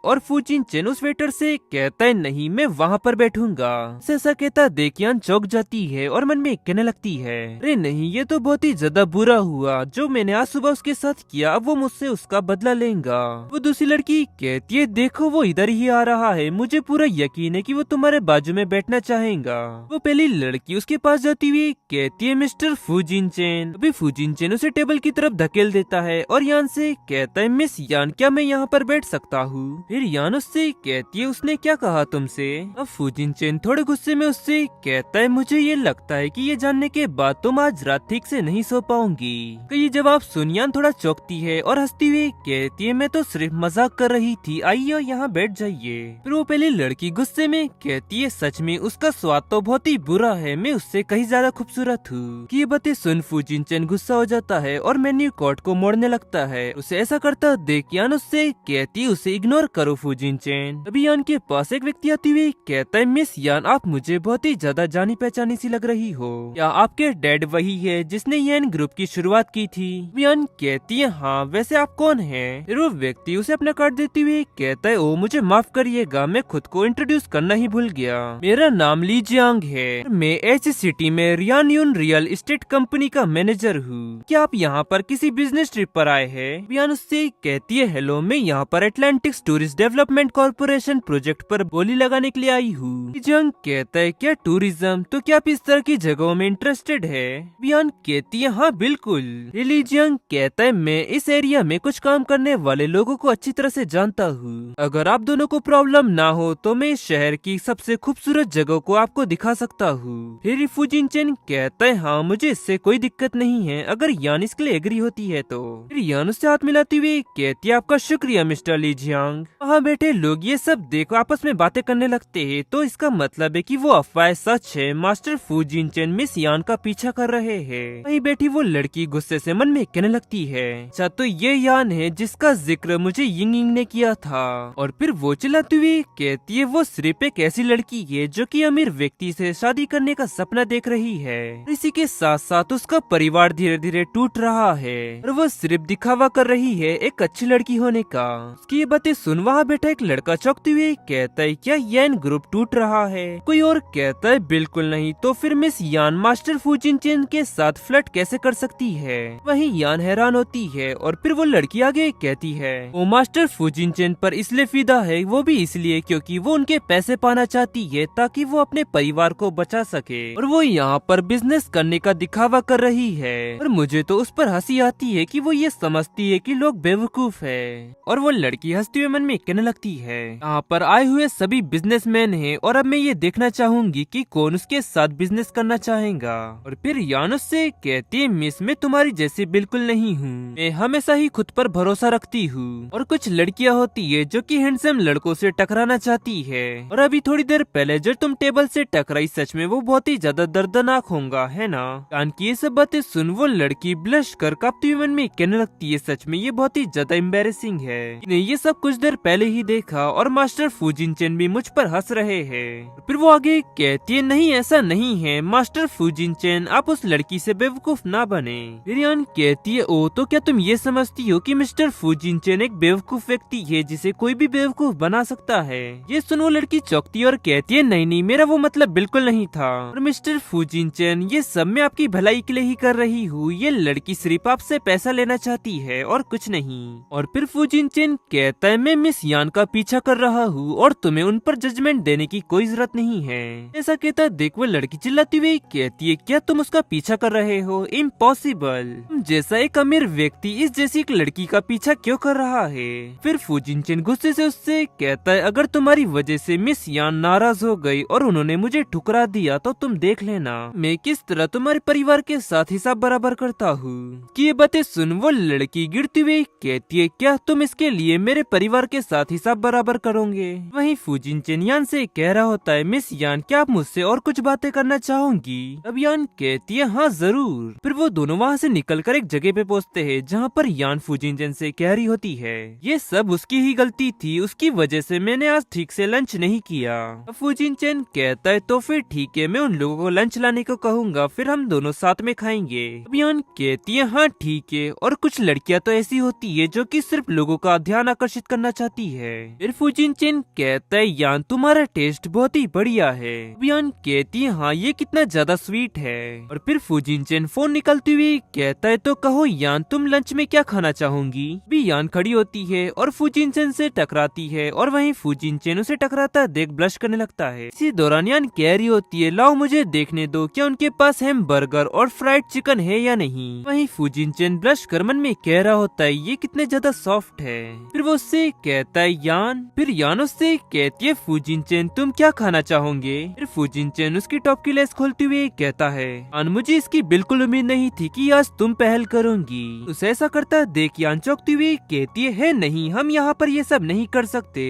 और फूजिनचेन उस वेटर से कहता है नहीं मैं वहाँ पर बैठूंगा। ऐसा कहता देख यान चौंक जाती है और मन में कहने लगती है अरे नहीं ये तो बहुत ही ज्यादा बुरा हुआ, जो मैंने आज सुबह उसके साथ किया अब वो मुझसे उसका बदला लेगा। वो दूसरी लड़की कहती है देखो वो इधर ही आ रहा है, मुझे पूरा यकीन है कि वो तुम्हारे बाजू में बैठना चाहेगा। वो पहली लड़की उसके पास जाती हुई कहती है मिस्टर फूजिनचेन। अभी फूजिनचेन उसे टेबल की तरफ धकेल देता है और यान से कहता है मिस यान क्या मैं यहाँ पर बैठ सकता हूँ। फिर यान उससे कहती है उसने क्या कहा तुमसे। अब फूजिनचेन थोड़े गुस्से में उससे कहता है मुझे ये लगता है कि ये जानने के बाद तुम आज रात ठीक से नहीं सो पाओगी। ये जवाब सुन यान थोड़ा चौंकती है और हंसती हुई कहती है मैं तो सिर्फ मजाक कर रही थी, आइए यहाँ बैठ जाइए। फिर वो पहले लड़की गुस्से में कहती है सच में उसका स्वाद तो बहुत ही बुरा है, मैं उससे कहीं ज्यादा खूबसूरत हूँ। ये बातें सुन फूजिनचेन गुस्सा हो जाता है और मेन्यू कार्ड को मोड़ने लगता है। उसे ऐसा करता देख यान उससे कहती उसे इग्नोर करो फूजिनचेन। तभी यान के पास एक व्यक्ति आती हुई कहता है मिस यान आप मुझे बहुत ही ज्यादा जानी पहचानी सी लग रही हो, क्या आपके डैड वही है जिसने यान ग्रुप की शुरुआत की थी? यान कहती है हाँ, वैसे आप कौन हैं? फिर वो व्यक्ति उसे अपना कार्ड देते हुए कहता है ओ मुझे माफ करिएगा, मैं खुद को इंट्रोड्यूस करना ही भूल गया, मेरा नाम ली जियांग है, मैं एच सिटी में रियानयून रियल एस्टेट कंपनी का मैनेजर हूँ। क्या आप यहाँ पर किसी बिजनेस ट्रिप पर आए हैं? यान उससे कहती है हेलो, मैं यहाँ पर अटलांटिक्स टूरिस्ट डेवलपमेंट कॉर्पोरेशन प्रोजेक्ट पर बोली लगाने के लिए आई हूँ। जियांग कहता है क्या टूरिज्म, तो क्या आप इस तरह की जगहों में इंटरेस्टेड है? बियान कहती है हाँ बिल्कुल। ली जियांग कहता है मैं इस एरिया में कुछ काम करने वाले लोगों को अच्छी तरह से जानता हूँ, अगर आप दोनों को प्रॉब्लम ना हो तो मैं इस शहर की सबसे खूबसूरत जगह को आपको दिखा सकता हूँ। फिर फूजिनचेन कहता है हाँ मुझे इससे कोई दिक्कत नहीं है, अगर यान इसके लिए एग्री होती है तो। फिर यान उससे हाथ मिलाती हुई कहती है आपका शुक्रिया मिस्टर ली जियांग। वहाँ बैठे लोग ये सब देखो आपस में बातें करने लगते हैं, तो इसका मतलब है कि वो अफवाह सच है, मास्टर फूजिनचेन मिस यान का पीछा कर रहे हैं। वहीं बैठी वो लड़की गुस्से से मन में कहने लगती है अच्छा तो ये यान है जिसका जिक्र मुझे यिंग यिंग ने किया था। और फिर वो चिल्लाती हुई कहती है वो सिर्फ एक ऐसी लड़की है जो कि अमीर व्यक्ति से शादी करने का सपना देख रही है, इसी के साथ साथ उसका परिवार धीरे धीरे टूट रहा है और वो सिर्फ दिखावा कर रही है एक अच्छी लड़की होने का। उसकी ये बातें सुन वहाँ बैठा एक लड़का चौंकते हुए कहता है क्या यान ग्रुप टूट रहा है? कोई और कहता है बिल्कुल नहीं, तो फिर मिस यान मास्टर फूजिनचेन के साथ फ्लर्ट कैसे कर सकती है? वहीं यान हैरान होती है और फिर वो लड़की आगे कहती है वो मास्टर फूजिनचेन पर इसलिए फिदा है, वो भी इसलिए क्योंकि वो उनके पैसे पाना चाहती है ताकि वो अपने परिवार को बचा सके, और वो यहाँ पर बिजनेस करने का दिखावा कर रही है। और मुझे तो उस पर हंसी आती है कि वो ये समझती है कि लोग बेवकूफ है। और वो लड़की हंसते हुए मन में कहने लगती है यहाँ पर आए हुए सभी बिजनेसमैन हैं और अब मैं ये देखना चाहूंगी कि कौन उसके साथ बिजनेस करना चाहेगा। और फिर यान उससे कहती है मिस मैं तुम्हारी जैसी बिल्कुल नहीं हूँ, मैं हमेशा ही खुद पर भरोसा रखती हूँ, और कुछ लड़कियाँ होती है जो कि हैंडसम लड़कों से टकराना चाहती है, और अभी थोड़ी देर पहले जो तुम टेबल से टकराई सच में वो बहुत ही ज्यादा दर्दनाक होगा है ना? कान की ये सब बातें सुन वो लड़की ब्लश कर कांपते हुए मन में कहने लगती है सच में ये बहुत ही ज्यादा एम्बेरेसिंग है, ये सब कुछ देर पहले ही देखा और मास्टर फूजिनचेन भी मुझ पर हंस रहे हैं। फिर वो आगे कहती है नहीं ऐसा नहीं है मास्टर फूजिनचेन, आप उस लड़की से बेवकूफ ना बने। फिर यान कहती है ओ तो क्या तुम ये समझती हो कि मिस्टर फूजिनचेन एक बेवकूफ व्यक्ति है जिसे कोई भी बेवकूफ बना सकता है? ये सुन वो लड़की चौंकती और कहती है नहीं नहीं मेरा वो मतलब बिल्कुल नहीं था, और मिस्टर फूजिनचेन ये सब मैं आपकी भलाई के लिए ही कर रही हूँ, ये लड़की सिर्फ आपसे पैसा लेना चाहती है और कुछ नहीं। और फिर फूजिनचेन कहता है मैं मिस यान का पीछा कर रहा हूँ और तुम्हें उन पर जजमेंट देने की कोई जरूरत नहीं है। ऐसा कहता देख वो लड़की चिल्लाती हुई कहती है क्या तुम उसका पीछा कर रहे हो? इम्पॉसिबल, जैसा एक अमीर व्यक्ति इस जैसी एक लड़की का पीछा क्यों कर रहा है? फिर फूजिनचेन गुस्से से उससे कहता है अगर तुम्हारी वजह से मिस यान नाराज हो गई और उन्होंने मुझे ठुकरा दिया तो तुम देख लेना मैं किस तरह तुम्हारे परिवार के साथ हिसाब बराबर करता हूँ। कि ये बातें सुन वो लड़की गिरती हुई कहती है क्या तुम इसके लिए मेरे परिवार के साथ हिसाब बराबर करोगे? वहीं फूजिनचेन यान से कह रहा होता है मिस यान क्या आप मुझसे और कुछ बातें करना चाहोगी? अब यान कहती है हाँ जरूर। फिर वो दोनों वहाँ से निकलकर एक जगह पे पहुँचते हैं जहाँ पर यान फूजिनचेन से कह रही होती है ये सब उसकी ही गलती थी, उसकी वजह से मैंने आज ठीक से लंच नहीं किया। अब फूजिनचेन कहता है तो फिर ठीक है मैं उन लोगों को लंच लाने को कहूँगा, फिर हम दोनों साथ में खाएंगे। अब यान कहती है हाँ ठीक है, और कुछ लड़कियां तो ऐसी होती है जो कि सिर्फ लोगों का ध्यान आकर्षित करना चाहती है। फिर फूजिनचेन कहता है यान तुम्हारा टेस्ट बहुत ही बढ़िया है। अब यान कहती है हाँ ये कितना ज्यादा स्वीट है। और फिर फूजिनचेन फोन निकलती हुई कहता है तो कहो यान तुम लंच में क्या खाना चाहोगी? भी यान खड़ी होती है और फूजिनचेन से टकराती है, और वहीं फूजिनचेन उसे टकराता देख ब्लश करने लगता है। इसी दौरान यान कह रही होती है लाओ मुझे देखने दो क्या उनके पास हैमबर्गर और फ्राइड चिकन है या नहीं। वहीं फूजिनचेन ब्लश कर मन में कह रहा होता है ये कितने ज्यादा सॉफ्ट है। फिर वो उससे कहता है यान, फिर यान उससे कहती है फूजिनचेन तुम क्या खाना चाहो होंगे। फिर फूजिनचेन उसकी टॉप की लेस खोलते हुए कहता है, यान मुझे इसकी बिल्कुल उम्मीद नहीं थी कि आज तुम पहल करोगी। उसे ऐसा करता देख यान चौंकती हुई कहती है नहीं, हम यहाँ पर ये सब नहीं कर सकते।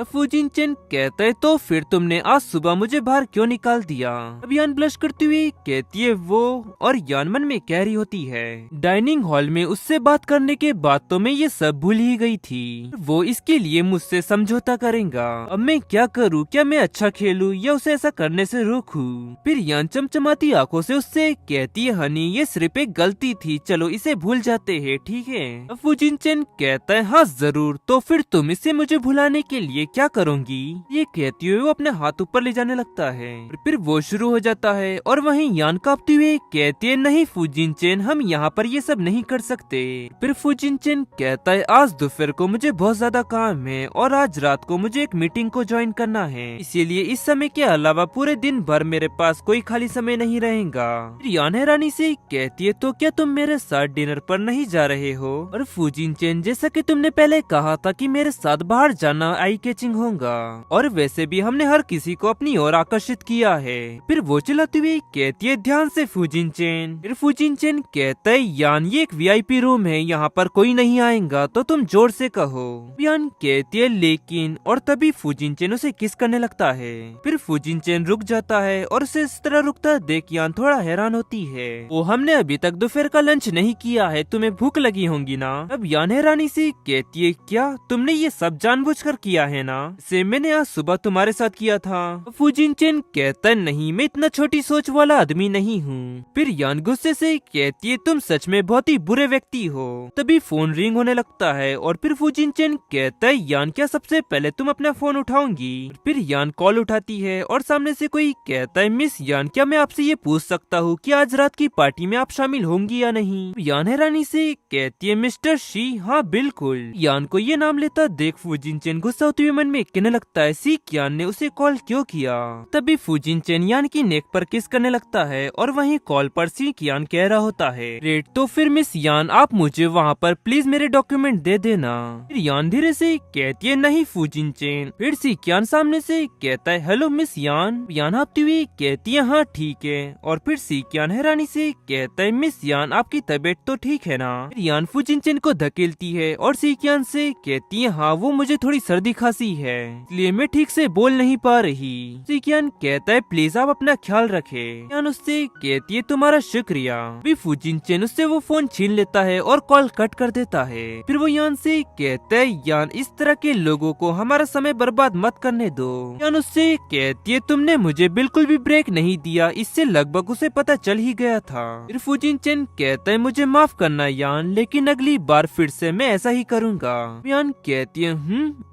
फूजिनचेन कहता है तो फिर तुमने आज सुबह मुझे बाहर क्यों निकाल दिया। अब यान ब्लश करती हुई कहती है वो, और यान मन में कह रही होती है डाइनिंग हॉल में उससे बात करने के बाद तो मैं ये सब भूल ही गई थी। वो इसके लिए मुझसे समझौता करेगा। अब मैं क्या करूँ, क्या मैं अच्छा खेलूं या उसे ऐसा करने से रोकूं। फिर यान चमचमाती आंखों से उससे कहती है हनी ये सिर्फ एक गलती थी, चलो इसे भूल जाते हैं, ठीक है। अब फूजिनचेन कहता है हाँ जरूर, तो फिर तुम इसे मुझे भुलाने के लिए क्या करोगी। ये कहती हुए वो अपने हाथ ऊपर ले जाने लगता है और फिर वो शुरू हो जाता है। और वहीं यान कांपती हुई कहती है नहीं फूजिनचेन, हम यहाँ पर ये सब नहीं कर सकते। फिर फूजिनचेन कहता है आज दोपहर को मुझे बहुत ज्यादा काम है और आज रात को मुझे एक मीटिंग को ज्वाइन करना है, इसीलिए इस समय के अलावा पूरे दिन भर मेरे पास कोई खाली समय नहीं रहेगा। फिर यान हैरानी से कहती है तो क्या तुम मेरे साथ डिनर पर नहीं जा रहे हो। और फूजिनचेन जैसा कि तुमने पहले कहा था कि मेरे साथ बाहर जाना आई कैचिंग होगा, और वैसे भी हमने हर किसी को अपनी ओर आकर्षित किया है। फिर वो चिल्लाती हुई कहती है ध्यान से फूजिनचेन। फिर फूजिनचेन कहता है यान ये एक वीआईपी रूम है, यहाँ पर कोई नहीं आएगा तो तुम जोर से कहो। यान कहती है लेकिन, और तभी फूजिनचेन उसे किस करने लगता है। फिर फूजिनचेन रुक जाता है और उसे इस तरह रुकता देख यान थोड़ा हैरान होती है। वो हमने अभी तक दोपहर का लंच नहीं किया है, तुम्हें भूख लगी होगी ना। अब यान हैरानी से कहती है क्या तुमने ये सब जानबूझकर किया है ना, इसे मैंने आज सुबह तुम्हारे साथ किया था। फूजिनचेन कहता है नहीं, मैं इतना छोटी सोच वाला आदमी नहीं हूँ। फिर यान गुस्से से कहती है तुम सच में बहुत ही बुरे व्यक्ति हो। तभी फोन रिंग होने लगता है और फिर फूजिनचेन कहता है यान क्या सबसे पहले तुम अपना फोन उठाओगी। फिर यान कॉल उठाती है और सामने से कोई कहता है मिस यान क्या मैं आपसे ये पूछ सकता हूँ कि आज रात की पार्टी में आप शामिल होंगी या नहीं। यान हैरानी से कहती है मिस्टर शी, हाँ बिल्कुल। यान को ये नाम लेता देख फूजिनचेन गुस्सा होते हुए मन में कहने लगता है सी यान ने उसे कॉल क्यों किया। तभी फूजिनचेन यान की नेक पर किस करने लगता है और वहीं कॉल पर सी यान कह रहा होता है रेड, तो फिर मिस यान आप मुझे वहाँ पर प्लीज मेरे डॉक्यूमेंट दे देना। फिर यान धीरे से कहती है नहीं फूजिनचेन। फिर सी यान सामने से कहता है हेलो मिस यान। यान हाँफती हुई कहती है हाँ ठीक है। और फिर सी यान हैरानी से कहता है मिस यान आपकी तबीयत तो ठीक है ना। फिर यान फूजिनचेन को धकेलती है और सी यान से कहती है हाँ वो मुझे थोड़ी सर्दी खांसी है, इसलिए मैं ठीक से बोल नहीं पा रही। सी यान कहता है प्लीज आप अपना ख्याल रखे। यान उससे कहती है तुम्हारा शुक्रिया। भी फूजिनचेन उससे वो फोन छीन लेता है और कॉल कट कर देता है। फिर वो यान से कहता है यान इस तरह के लोगों को हमारा समय बर्बाद मत करने दो। यान उससे कहती है तुमने मुझे बिल्कुल भी ब्रेक नहीं दिया, इससे लगभग उसे पता चल ही गया था। फिर फूजिनचेन कहता है मुझे माफ करना यान, लेकिन अगली बार फिर से मैं ऐसा ही करूँगा। यान कहती है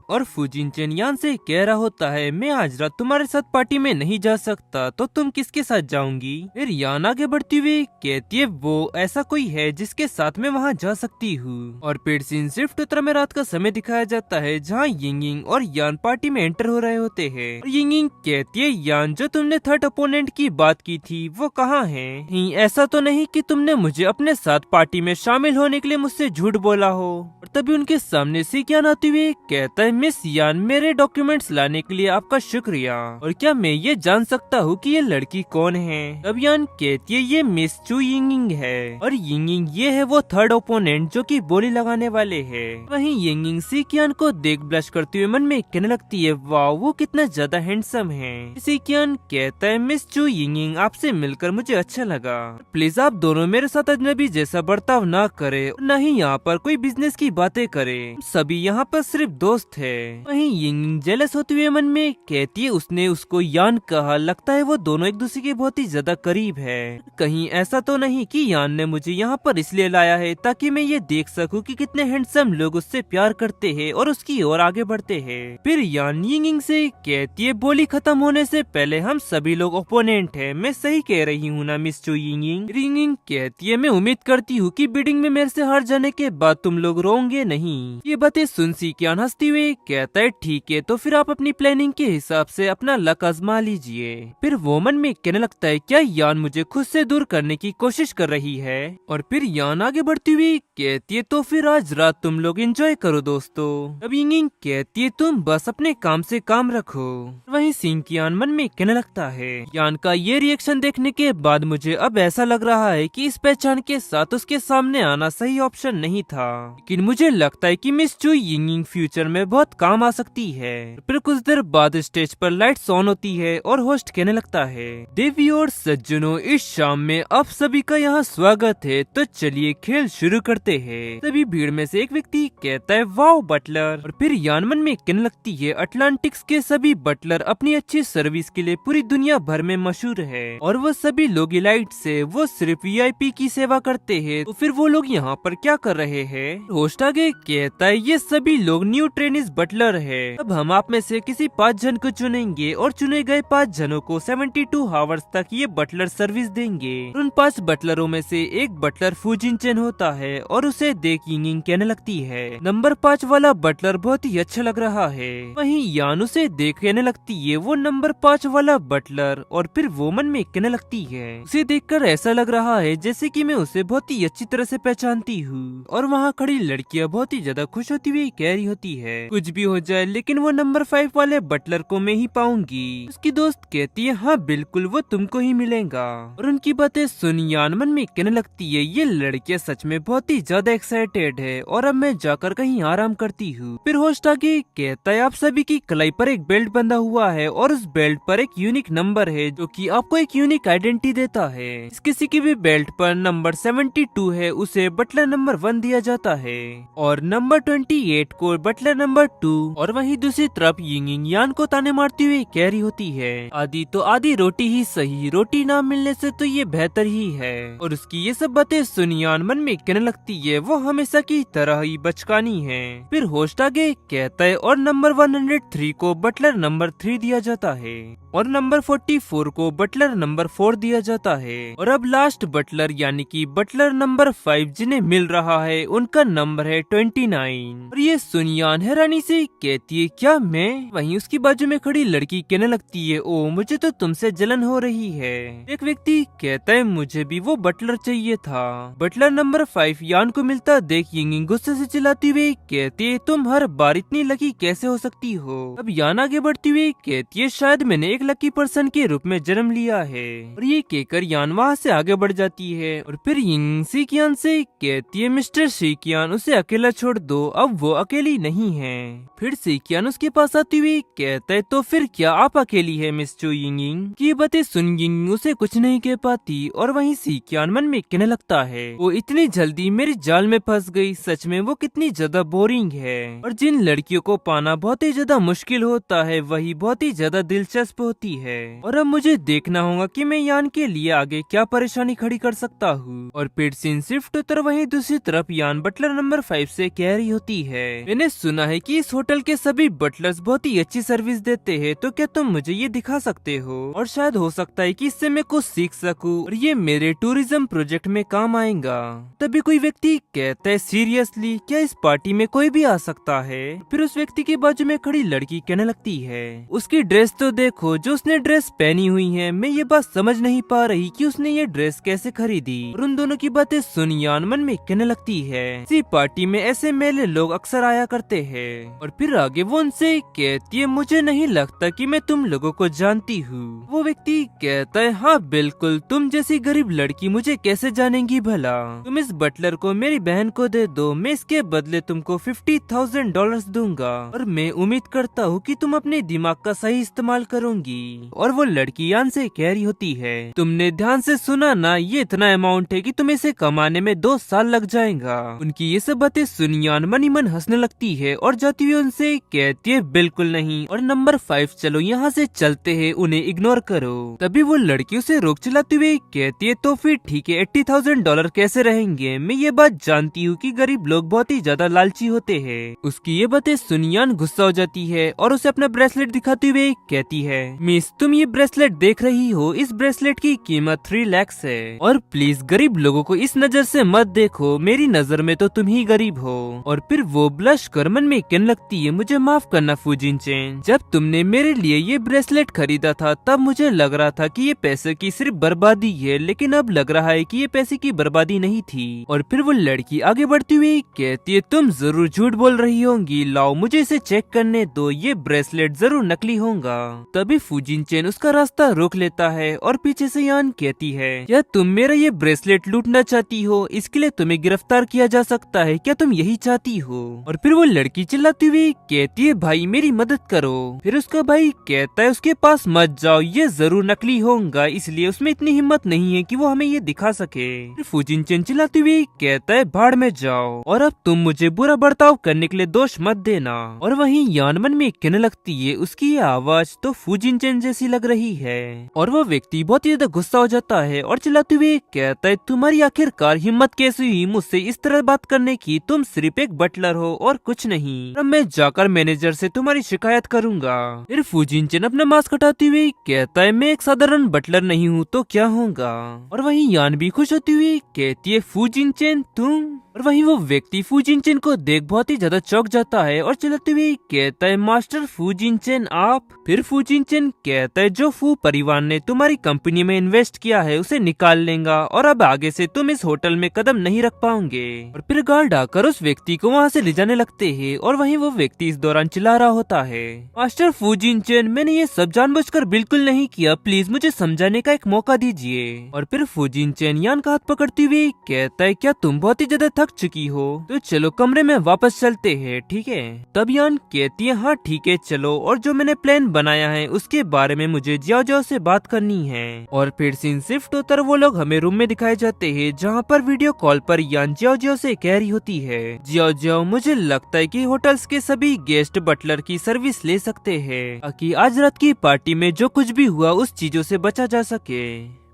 और फूजिनचेन यान से कह रहा होता है मैं आज रात तुम्हारे साथ पार्टी में नहीं जा सकता, तो तुम किसके साथ जाऊंगी। फिर यान आगे बढ़ती हुई कहती है वो ऐसा कोई है जिसके साथ मैं वहाँ जा सकती हूँ। और फिर सीन सिर्फ उत्तर में रात का समय दिखाया जाता है जहाँ यिंगिंग और यान पार्टी में एंटर हो रहे होते हैं। यिंगिंग कहती है यान जो तुमने थर्ड अपोनेंट की बात की थी वो कहाँ है। ऐसा तो नहीं कि तुमने मुझे अपने साथ पार्टी में शामिल होने के लिए मुझसे झूठ बोला हो। और तभी उनके सामने से यान आते हुए कहता है मिस यान मेरे डॉक्यूमेंट्स लाने के लिए आपका शुक्रिया, और क्या मैं ये जान सकता हूँ कि ये लड़की कौन है। तब यान कहती है ये मिस चू यिंगिंग है, और यिंगिंग ये है वो थर्ड ओपोनेंट जो कि बोली लगाने वाले है। वहीं यिंगिंग सिकियान को देख ब्लश करते हुए मन में कहने लगती है वाह वो कितना ज्यादा हैंडसम है। सिकियान कहता है मिस चू यिंगिंग आपसे मिलकर मुझे अच्छा लगा, प्लीज आप दोनों मेरे साथ अजनबी जैसा बर्ताव न करे, न ही यहाँ पर कोई बिजनेस की बातें करे, सभी यहाँ पर सिर्फ दोस्त है। वहीं यिंगिंग जेलस होते हुए मन में कहती है उसने उसको यान कहा, लगता है वो दोनों एक दूसरे के बहुत ही ज्यादा करीब है। कहीं ऐसा तो नहीं कि यान ने मुझे यहाँ पर इसलिए लाया है ताकि मैं ये देख सकूं कि कितने हैंडसम लोग उससे प्यार करते हैं और उसकी ओर आगे बढ़ते हैं। फिर यान यिंगिंग से कहती है बोली खत्म होने से पहले हम सभी लोग ओपोनेंट हैं, मैं सही कह रही हूँ ना मिस चू यिंगिंग। यिंगिंग कहती है मैं उम्मीद करती हूँ कि बिडिंग में मेरे से हार जाने के बाद तुम लोग रोंगे नहीं। ये बातें सुन सिकियान हंसती हुई कहता है ठीक है तो फिर आप अपनी प्लानिंग के हिसाब से अपना लक आजमा लीजिए। फिर वो मन में कहने लगता है क्या यान मुझे खुद से दूर करने की कोशिश कर रही है। और फिर यान आगे बढ़ती हुई कहती है तो फिर आज रात तुम लोग एंजॉय करो दोस्तों। अब यिंगिंग कहती है तुम बस अपने काम से काम रखो। वहीं सीइंग यान मन में कहने लगता है। यान का ये रिएक्शन देखने के बाद मुझे अब ऐसा लग रहा है कि इस पहचान के साथ उसके सामने आना सही ऑप्शन नहीं था, लेकिन मुझे लगता है कि मिस चू यिंगिंग फ्यूचर में बहुत काम आ सकती है। फिर कुछ देर बाद स्टेज पर लाइट्स ऑन होती है और होस्ट कहने लगता है, देवी और सज्जनों, इस शाम में आप सभी का यहाँ स्वागत है, तो चलिए खेल शुरू करते हैं। तभी भीड़ में से एक व्यक्ति कहता है, वाओ बटलर। और फिर यान मन में कहने लगती है, अटलांटिक्स के सभी बटलर अपनी अच्छी सर्विस के लिए पूरी दुनिया भर में मशहूर है और वो सभी लोग इलाइट से वो सिर्फ वीआईपी की सेवा करते हैं, तो फिर वो लोग यहाँ पर क्या कर रहे हैं? होस्ट आगे कहता है, ये सभी लोग न्यू ट्रेनिस बटलर है। अब हम आप में से किसी 5 जन को चुनेंगे और चुने गए 5 जनों को 72 आवर्स तक ये बटलर सर्विस देंगे। उन 5 बटलरों में से एक बटलर फूजिनचेन होता है और उसे देख यिंगिंग कहने लगती है, नंबर 5 वाला बटलर बहुत ही अच्छा लग रहा है। वहीं यान उसे देख कहने लगती है, वो नंबर 5 वाला बटलर। और फिर वो मन में कहने लगती है, उसे देखकर ऐसा लग रहा है जैसे कि मैं उसे बहुत ही अच्छी तरह से पहचानती हूँ। और वहाँ खड़ी लड़कियाँ बहुत ही ज्यादा खुश होती हुई कह रही होती है, कुछ भी हो जाए लेकिन वो नंबर 5 वाले बटलर को मैं ही पाऊंगी। उसकी दोस्त कहती है, हाँ बिल्कुल, वो तुमको ही मिलेगा। और उनकी बातें सुन यान मन में कहने लगती है, ये लड़कियाँ सच में बहुत ही ज्यादा एक्साइटेड है और अब मैं जाकर कहीं आराम करती हूँ। फिर होस्ट आगे कहता है, आप सभी की कलाई पर एक बेल्ट बंधा हुआ है और उस बेल्ट पर एक यूनिक नंबर है जो कि आपको एक यूनिक आइडेंटिटी देता है। इस किसी की भी बेल्ट पर नंबर 72 है, उसे बटलर नंबर 1 दिया जाता है और नंबर 28 को बटलर नंबर 2। और वहीं दूसरी तरफ यिंगिंग यान को ताने मारती हुई कह रही होती है, आधी तो आधी रोटी ही सही, रोटी ना मिलने से तो ये बेहतर ही है। और उसकी ये सब बातें सुन यान मन में कहने लगती है, वो हमेशा की तरह ही बचकानी है। फिर होस्ट आगे कहता है, और नंबर 103 को बटलर नंबर 3 दिया जाता है और नंबर 44 को बटलर नंबर 4 दिया जाता है। और अब लास्ट बटलर यानी कि बटलर नंबर 5 जिन्हें मिल रहा है, उनका नंबर है 29। और ये सुन यान हैरानी से कहती है, क्या मैं? वहीं उसकी बाजू में खड़ी लड़की कहने लगती है, ओ मुझे तो तुमसे जलन हो रही है। एक व्यक्ति कहता है, मुझे भी वो बटलर चाहिए था। बटलर नंबर 5 यान को मिलता देख यिंगिंग गुस्से से चिल्लाती हुई कहती है, तुम हर बार इतनी लकी कैसे हो सकती हो? अब यान आगे बढ़ती हुई कहती है, शायद मैंने एक लकी पर्सन के रूप में जन्म लिया है। और ये कहकर यान वहाँ से आगे बढ़ जाती है। और फिर यिंग सीकियान से कहती है, मिस्टर सीकियान, उसे अकेला छोड़ दो, अब वो अकेली नहीं है। फिर सीकियान उसके पास आती हुई कहता है, तो फिर क्या आप अकेली है मिस चू यिंगिंग? की बातें सुन यिंग उसे कुछ नहीं कह पाती। और वहीं सीकियान मन में कहने लगता है, वो इतनी जल्दी मेरी जाल में फंस गई, सच में वो कितनी ज्यादा बोरिंग है। और जिन लड़कियों को पाना बहुत ही ज्यादा मुश्किल होता है, वही बहुत ही ज्यादा दिलचस्प होती है। और अब मुझे देखना होगा कि मैं यान के लिए आगे क्या परेशानी खड़ी कर सकता हूँ। और फिर सीन शिफ्ट होता वहीं दूसरी तरफ यान बटलर नंबर 5 से कह रही होती है, मैंने सुना है कि इस होटल के सभी बटलर्स बहुत ही अच्छी सर्विस देते हैं, तो क्या तुम मुझे ये दिखा सकते हो? और शायद हो सकता है कि इससे मैं कुछ सीख सकूं और ये मेरे टूरिज्म प्रोजेक्ट में काम आएगा। तभी कोई व्यक्ति कहता है, सीरियसली क्या इस पार्टी में कोई भी आ सकता है? फिर उस व्यक्ति के बाजू में खड़ी लड़की कहने लगती है, उसकी ड्रेस तो देखो, जो उसने ड्रेस पहनी हुई है, मैं ये बात समझ नहीं पा रही कि उसने ये ड्रेस कैसे खरीदी। और उन दोनों की बातें सुन यान मन में कहने लगती है, इसी पार्टी में ऐसे मेले लोग अक्सर आया करते हैं। और फिर आगे वो उनसे कहती है, मुझे नहीं लगता कि मैं तुम लोगों को जानती हूँ। वो व्यक्ति कहता है, हाँ बिल्कुल, तुम जैसी गरीब लड़की मुझे कैसे जानेंगी भला? तुम इस बटलर को मेरी बहन को दे दो, मैं इसके बदले तुमको $50,000 दूंगा और मैं उम्मीद करता हूँ कि तुम अपने दिमाग का सही इस्तेमाल करोगी। और वो लड़की यान से कह रही होती है, तुमने ध्यान से सुना ना, ये इतना अमाउंट है कि तुम्हें इसे कमाने में 2 साल लग जाएगा। उनकी ये सब बातें सुन यान मन ही मन हंसने लगती है और जाती हुई उनसे कहती है, बिल्कुल नहीं, और नंबर 5 चलो यहाँ से चलते हैं, उन्हें इग्नोर करो। तभी वो लड़की उसे रोक चलाती हुई कहती है, तो फिर ठीक है, $80,000 कैसे रहेंगे? मैं ये बात जानती हूँ कि गरीब लोग बहुत ही ज्यादा लालची होते हैं। उसकी ये बातें सुन यान गुस्सा हो जाती है और उसे अपना ब्रेसलेट दिखाते हुए कहती है, मिस तुम ये ब्रेसलेट देख रही हो, इस ब्रेसलेट की कीमत 3 लाख है और प्लीज गरीब लोगों को इस नजर से मत देखो, मेरी नजर में तो तुम ही गरीब हो। और फिर वो ब्लश कर मन में कहने लगती है, मुझे माफ करना फूजिनचेन, जब तुमने मेरे लिए ये ब्रेसलेट खरीदा था तब मुझे लग रहा था कि ये पैसे की सिर्फ बर्बादी है, लेकिन अब लग रहा है कि ये पैसे की बर्बादी नहीं थी। और फिर वो लड़की आगे बढ़ती हुई कहती है, तुम जरूर झूठ बोल रही होंगी, लाओ मुझे इसे चेक करने दो, ये ब्रेसलेट जरूर नकली होगा। जाऊंगा। तभी फुजिनचेन उसका रास्ता रोक लेता है और पीछे से यान कहती है, क्या तुम मेरा ये ब्रेसलेट लूटना चाहती हो? इसके लिए तुम्हें गिरफ्तार किया जा सकता है, क्या तुम यही चाहती हो? और फिर वो लड़की चिल्लाती हुई कहती है, भाई मेरी मदद करो। फिर उसका भाई कहता है, उसके पास मत जाओ, ये जरूर नकली होगा, इसलिए उसमें इतनी हिम्मत नहीं है कि वो हमें ये दिखा सके। फिर फुजिनचेन चिल्लाती हुई कहता है, भाड़ में जाओ और अब तुम मुझे बुरा बर्ताव करने के लिए दोष मत देना। और वहीं यान मन में कहने लगती है, उसकी ये आवाज तो फुजिनचेन जैसी लग रही है। और वो व्यक्ति बहुत ही ज्यादा गुस्सा हो जाता है और चिल्लाते हुए कहता है, तुम्हारी आखिरकार हिम्मत कैसे हुई मुझसे इस तरह बात करने की? तुम सिर्फ एक बटलर हो और कुछ नहीं। अब मैं जाकर मैनेजर से तुम्हारी शिकायत करूंगा। फिर फुजिनचेन अपना मास्क हटाते हुए कहता है, मैं एक साधारण बटलर नहीं हूँ तो क्या होगा? और वहीं यान भी खुश होती हुई कहती है, फुजिनचेन तुम? और वहीं वो व्यक्ति फुजिनचेन को देख बहुत ही ज्यादा चौंक जाता है और चिल्लाते हुए कहता है, मास्टर फुजिनचेन आप? फिर फुजिनचेन कहता है, जो फू परिवार ने तुम्हारी कंपनी में इन्वेस्ट किया है उसे निकाल लेगा और अब आगे से तुम इस होटल में कदम नहीं रख पाओगे। और फिर गार्ड आकर उस व्यक्ति को वहाँ से ले जाने लगते हैं और वहीं वो व्यक्ति इस दौरान चिल्ला रहा होता है, मास्टर फुजिनचेन मैंने ये सब जानबूझकर बिल्कुल नहीं किया, प्लीज मुझे समझाने का एक मौका दीजिए। और फिर फुजिनचेन यान का हाथ पकड़ते हुए कहता है, क्या तुम बहुत ही ज्यादा थक चुकी हो? तो चलो कमरे में वापस चलते हैं, ठीक है? तब यान कहती है, हाँ ठीक है चलो, और जो मैंने प्लान बनाया है उसके बारे में मुझे जियाओ जियाओ से बात करनी है। और फिर सीन शिफ्ट होकर वो लोग हमें रूम में दिखाए जाते हैं जहाँ पर वीडियो कॉल पर यान जियाओ जियाओ से कह रही होती है, जियाओ जियाओ मुझे लगता है कि होटल्स के सभी गेस्ट बटलर की सर्विस ले सकते हैं ताकि आज रात की पार्टी में जो कुछ भी हुआ उस चीजों से बचा जा सके।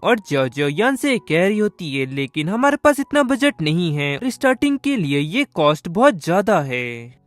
और जो यान से कह रही होती है, लेकिन हमारे पास इतना बजट नहीं है और स्टार्टिंग के लिए ये कॉस्ट बहुत ज्यादा है।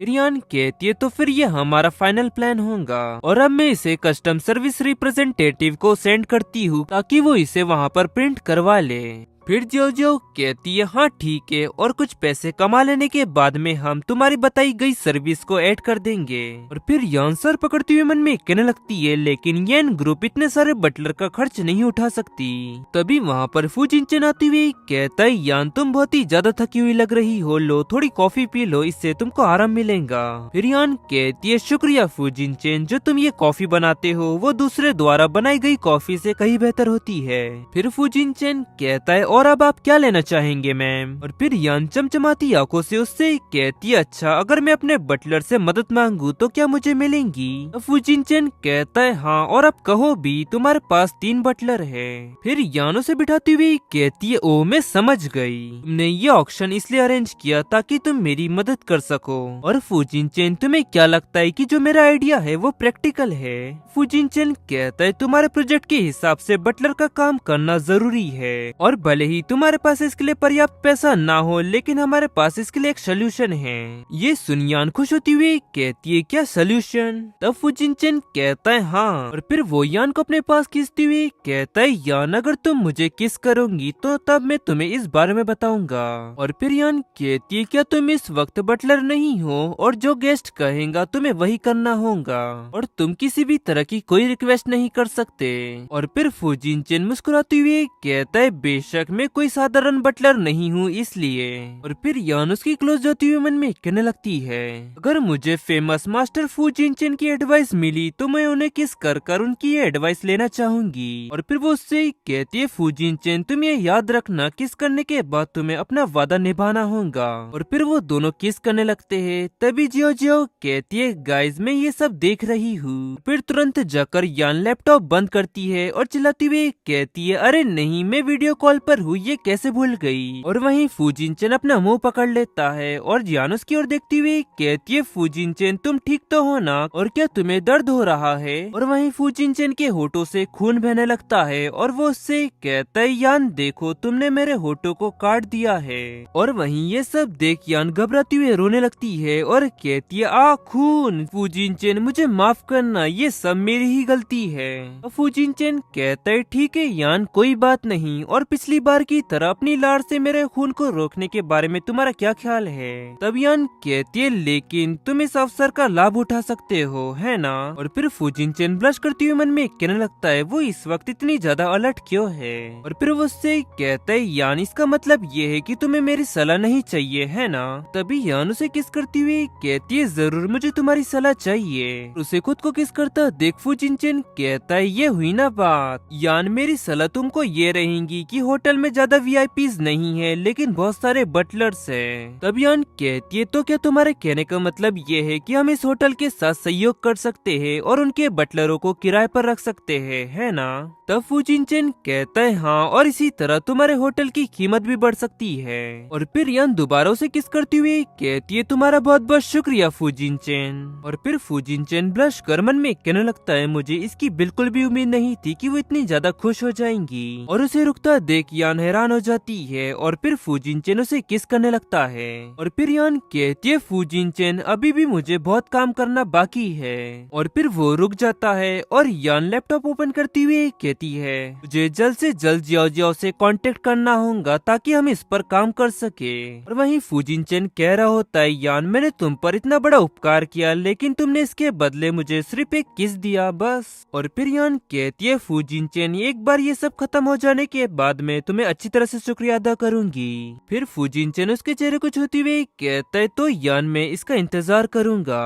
यान कहती है, तो फिर ये हमारा फाइनल प्लान होगा और अब मैं इसे कस्टम सर्विस रिप्रेजेंटेटिव को सेंड करती हूँ ताकि वो इसे वहाँ पर प्रिंट करवा ले। फिर जो कहती है, हाँ ठीक है, और कुछ पैसे कमा लेने के बाद में हम तुम्हारी बताई गई सर्विस को ऐड कर देंगे। और फिर यान सर पकड़ती हुई मन में कहने लगती है, लेकिन येन ग्रुप इतने सारे बटलर का खर्च नहीं उठा सकती। तभी वहाँ पर फुजिनचेन आती हुई कहता है, यान तुम बहुत ही ज्यादा थकी हुई लग रही हो, लो थोड़ी कॉफी पी लो, इससे तुमको आराम मिलेगा। फिर यान कहती है, शुक्रिया फुजिनचेन, जो तुम ये कॉफी बनाते हो वो दूसरे द्वारा बनाई गई कॉफी से कहीं बेहतर होती है। फिर फुजिनचेन कहता है, और अब आप क्या लेना चाहेंगे मैम? और फिर यान चमचमाती आंखों से उससे कहती है, अच्छा अगर मैं अपने बटलर से मदद मांगू तो क्या मुझे मिलेंगी? फुजिनचेन कहता है, हाँ, और अब कहो भी तुम्हारे पास 3 बटलर है। फिर यान उसे बिठाती हुई कहती है, ओ मैं समझ गई, तुमने ये ऑक्शन इसलिए अरेंज किया ताकि तुम मेरी मदद कर सको। और फुजिनचेन, तुम्हें क्या लगता है कि जो मेरा आइडिया है वो प्रैक्टिकल है? फुजिनचेन कहता है, तुम्हारे प्रोजेक्ट के हिसाब से बटलर का काम करना जरूरी है और भले ही तुम्हारे पास इसके लिए पर्याप्त पैसा ना हो, लेकिन हमारे पास इसके लिए एक सोल्यूशन है। ये सुन यान खुश होती हुई कहती है, क्या सोल्यूशन? तब फुजिनचेन कहता है, हाँ। और फिर वो यान को अपने पास खींचती हुई कहता है, यान अगर तुम मुझे किस करोगी तो तब मैं तुम्हें इस बारे में बताऊंगा। और फिर यान कहती है, क्या तुम इस वक्त बटलर नहीं हो और जो गेस्ट कहेगा तुम्हें वही करना होगा और तुम किसी भी तरह की कोई रिक्वेस्ट नहीं कर सकते। और फिर फुजिनचेन मुस्कुराती हुई कहता है, बेशक मैं कोई साधारण बटलर नहीं हूँ इसलिए। और फिर यान उसकी क्लोज जाती हुई मन में कहने लगती है, अगर मुझे फेमस मास्टर फुजिनचेन की एडवाइस मिली तो मैं उन्हें किस कर उनकी ये एडवाइस लेना चाहूंगी। और फिर वो उससे कहती है, फुजिनचेन तुम ये याद रखना, किस करने के बाद तुम्हें अपना वादा निभाना होगा। और फिर वो दोनों किस करने लगते हैं। तभी जियो जियो कहती है, गाइज मैं ये सब देख रही हूँ। फिर तुरंत जाकर यान लैपटॉप बंद करती है और चिल्लाती हुई कहती है, अरे नहीं मैं वीडियो कॉल पर हूँ, ये कैसे भूल गई? और वहीं फुजिनचेन अपना मुंह पकड़ लेता है और यान उसकी ओर देखती हुई कहती है, फुजिनचेन तुम ठीक तो हो ना, और क्या तुम्हें दर्द हो रहा है? और वहीं फुजिनचेन के होठों से खून बहने लगता है और वो उससे कहता है, यान देखो तुमने मेरे होठों को काट दिया है। और वहीं ये सब देख यान घबराती हुई रोने लगती है और कहती है, आ खून, फुजिनचेन मुझे माफ करना, ये सब मेरी ही गलती है। फुजिनचेन कहता है, ठीक है यान कोई बात नहीं, और पिछली बार बार की तरह अपनी लार से मेरे खून को रोकने के बारे में तुम्हारा क्या ख्याल है? तब यान कहती है लेकिन तुम इस अवसर का लाभ उठा सकते हो, है ना? और फिर फुजिनचेन ब्लश करती हुई मन में कहने लगता है वो इस वक्त इतनी ज्यादा अलर्ट क्यों है? और फिर वो उससे कहता है यान इसका मतलब ये है कि तुम्हें मेरी सलाह नहीं चाहिए, है ना? तभी यान उसे किस करती हुई कहती है जरूर मुझे तुम्हारी सलाह चाहिए। उसे खुद को किस करता देख फुजिनचेन कहता है ये हुई ना बात। यान मेरी सलाह तुमको ये रहेगी कि होटल में ज्यादा वीआईपीज नहीं है लेकिन बहुत सारे बटलर्स हैं। तब यान कहती है तो क्या तुम्हारे कहने का मतलब ये है कि हम इस होटल के साथ सहयोग कर सकते हैं और उनके बटलरों को किराए पर रख सकते हैं, है ना? तब फुजिनचेन कहता है हाँ, और इसी तरह तुम्हारे होटल की कीमत भी बढ़ सकती है। और फिर यान दोबारा उसे किस करती हुई कहती है तुम्हारा बहुत बहुत शुक्रिया फुजिनचेन। और फिर फुजिनचेन ब्लश कर मन में कहने लगता है मुझे इसकी बिल्कुल भी उम्मीद नहीं थी कि वो इतनी ज्यादा खुश हो जाएंगी। और उसे रुकता देख यान हैरान हो जाती है और फिर फुजिनचेन उसे किस करने लगता है। और फिर यान कहती है फुजिनचेन अभी भी मुझे बहुत काम करना बाकी है। और फिर वो रुक जाता है और यान लैपटॉप ओपन करती हुई कहती है मुझे जल्द से जल्द जियाओ जियाओ से कांटेक्ट करना होगा ताकि हम इस पर काम कर सके। और वहीं फुजिनचेन कह रहा होता है यान मैंने तुम पर इतना बड़ा उपकार किया लेकिन तुमने इसके बदले मुझे सिर्फ एक किस दिया बस। और फिर यान कहती है फुजिनचेन एक बार ये सब खत्म हो जाने के बाद मैं तुम्हें अच्छी तरह से शुक्रिया अदा करूंगी। फिर फुजिनचेन उसके चेहरे को छूती हुई कहता है तो यान मैं इसका इंतजार करूंगा।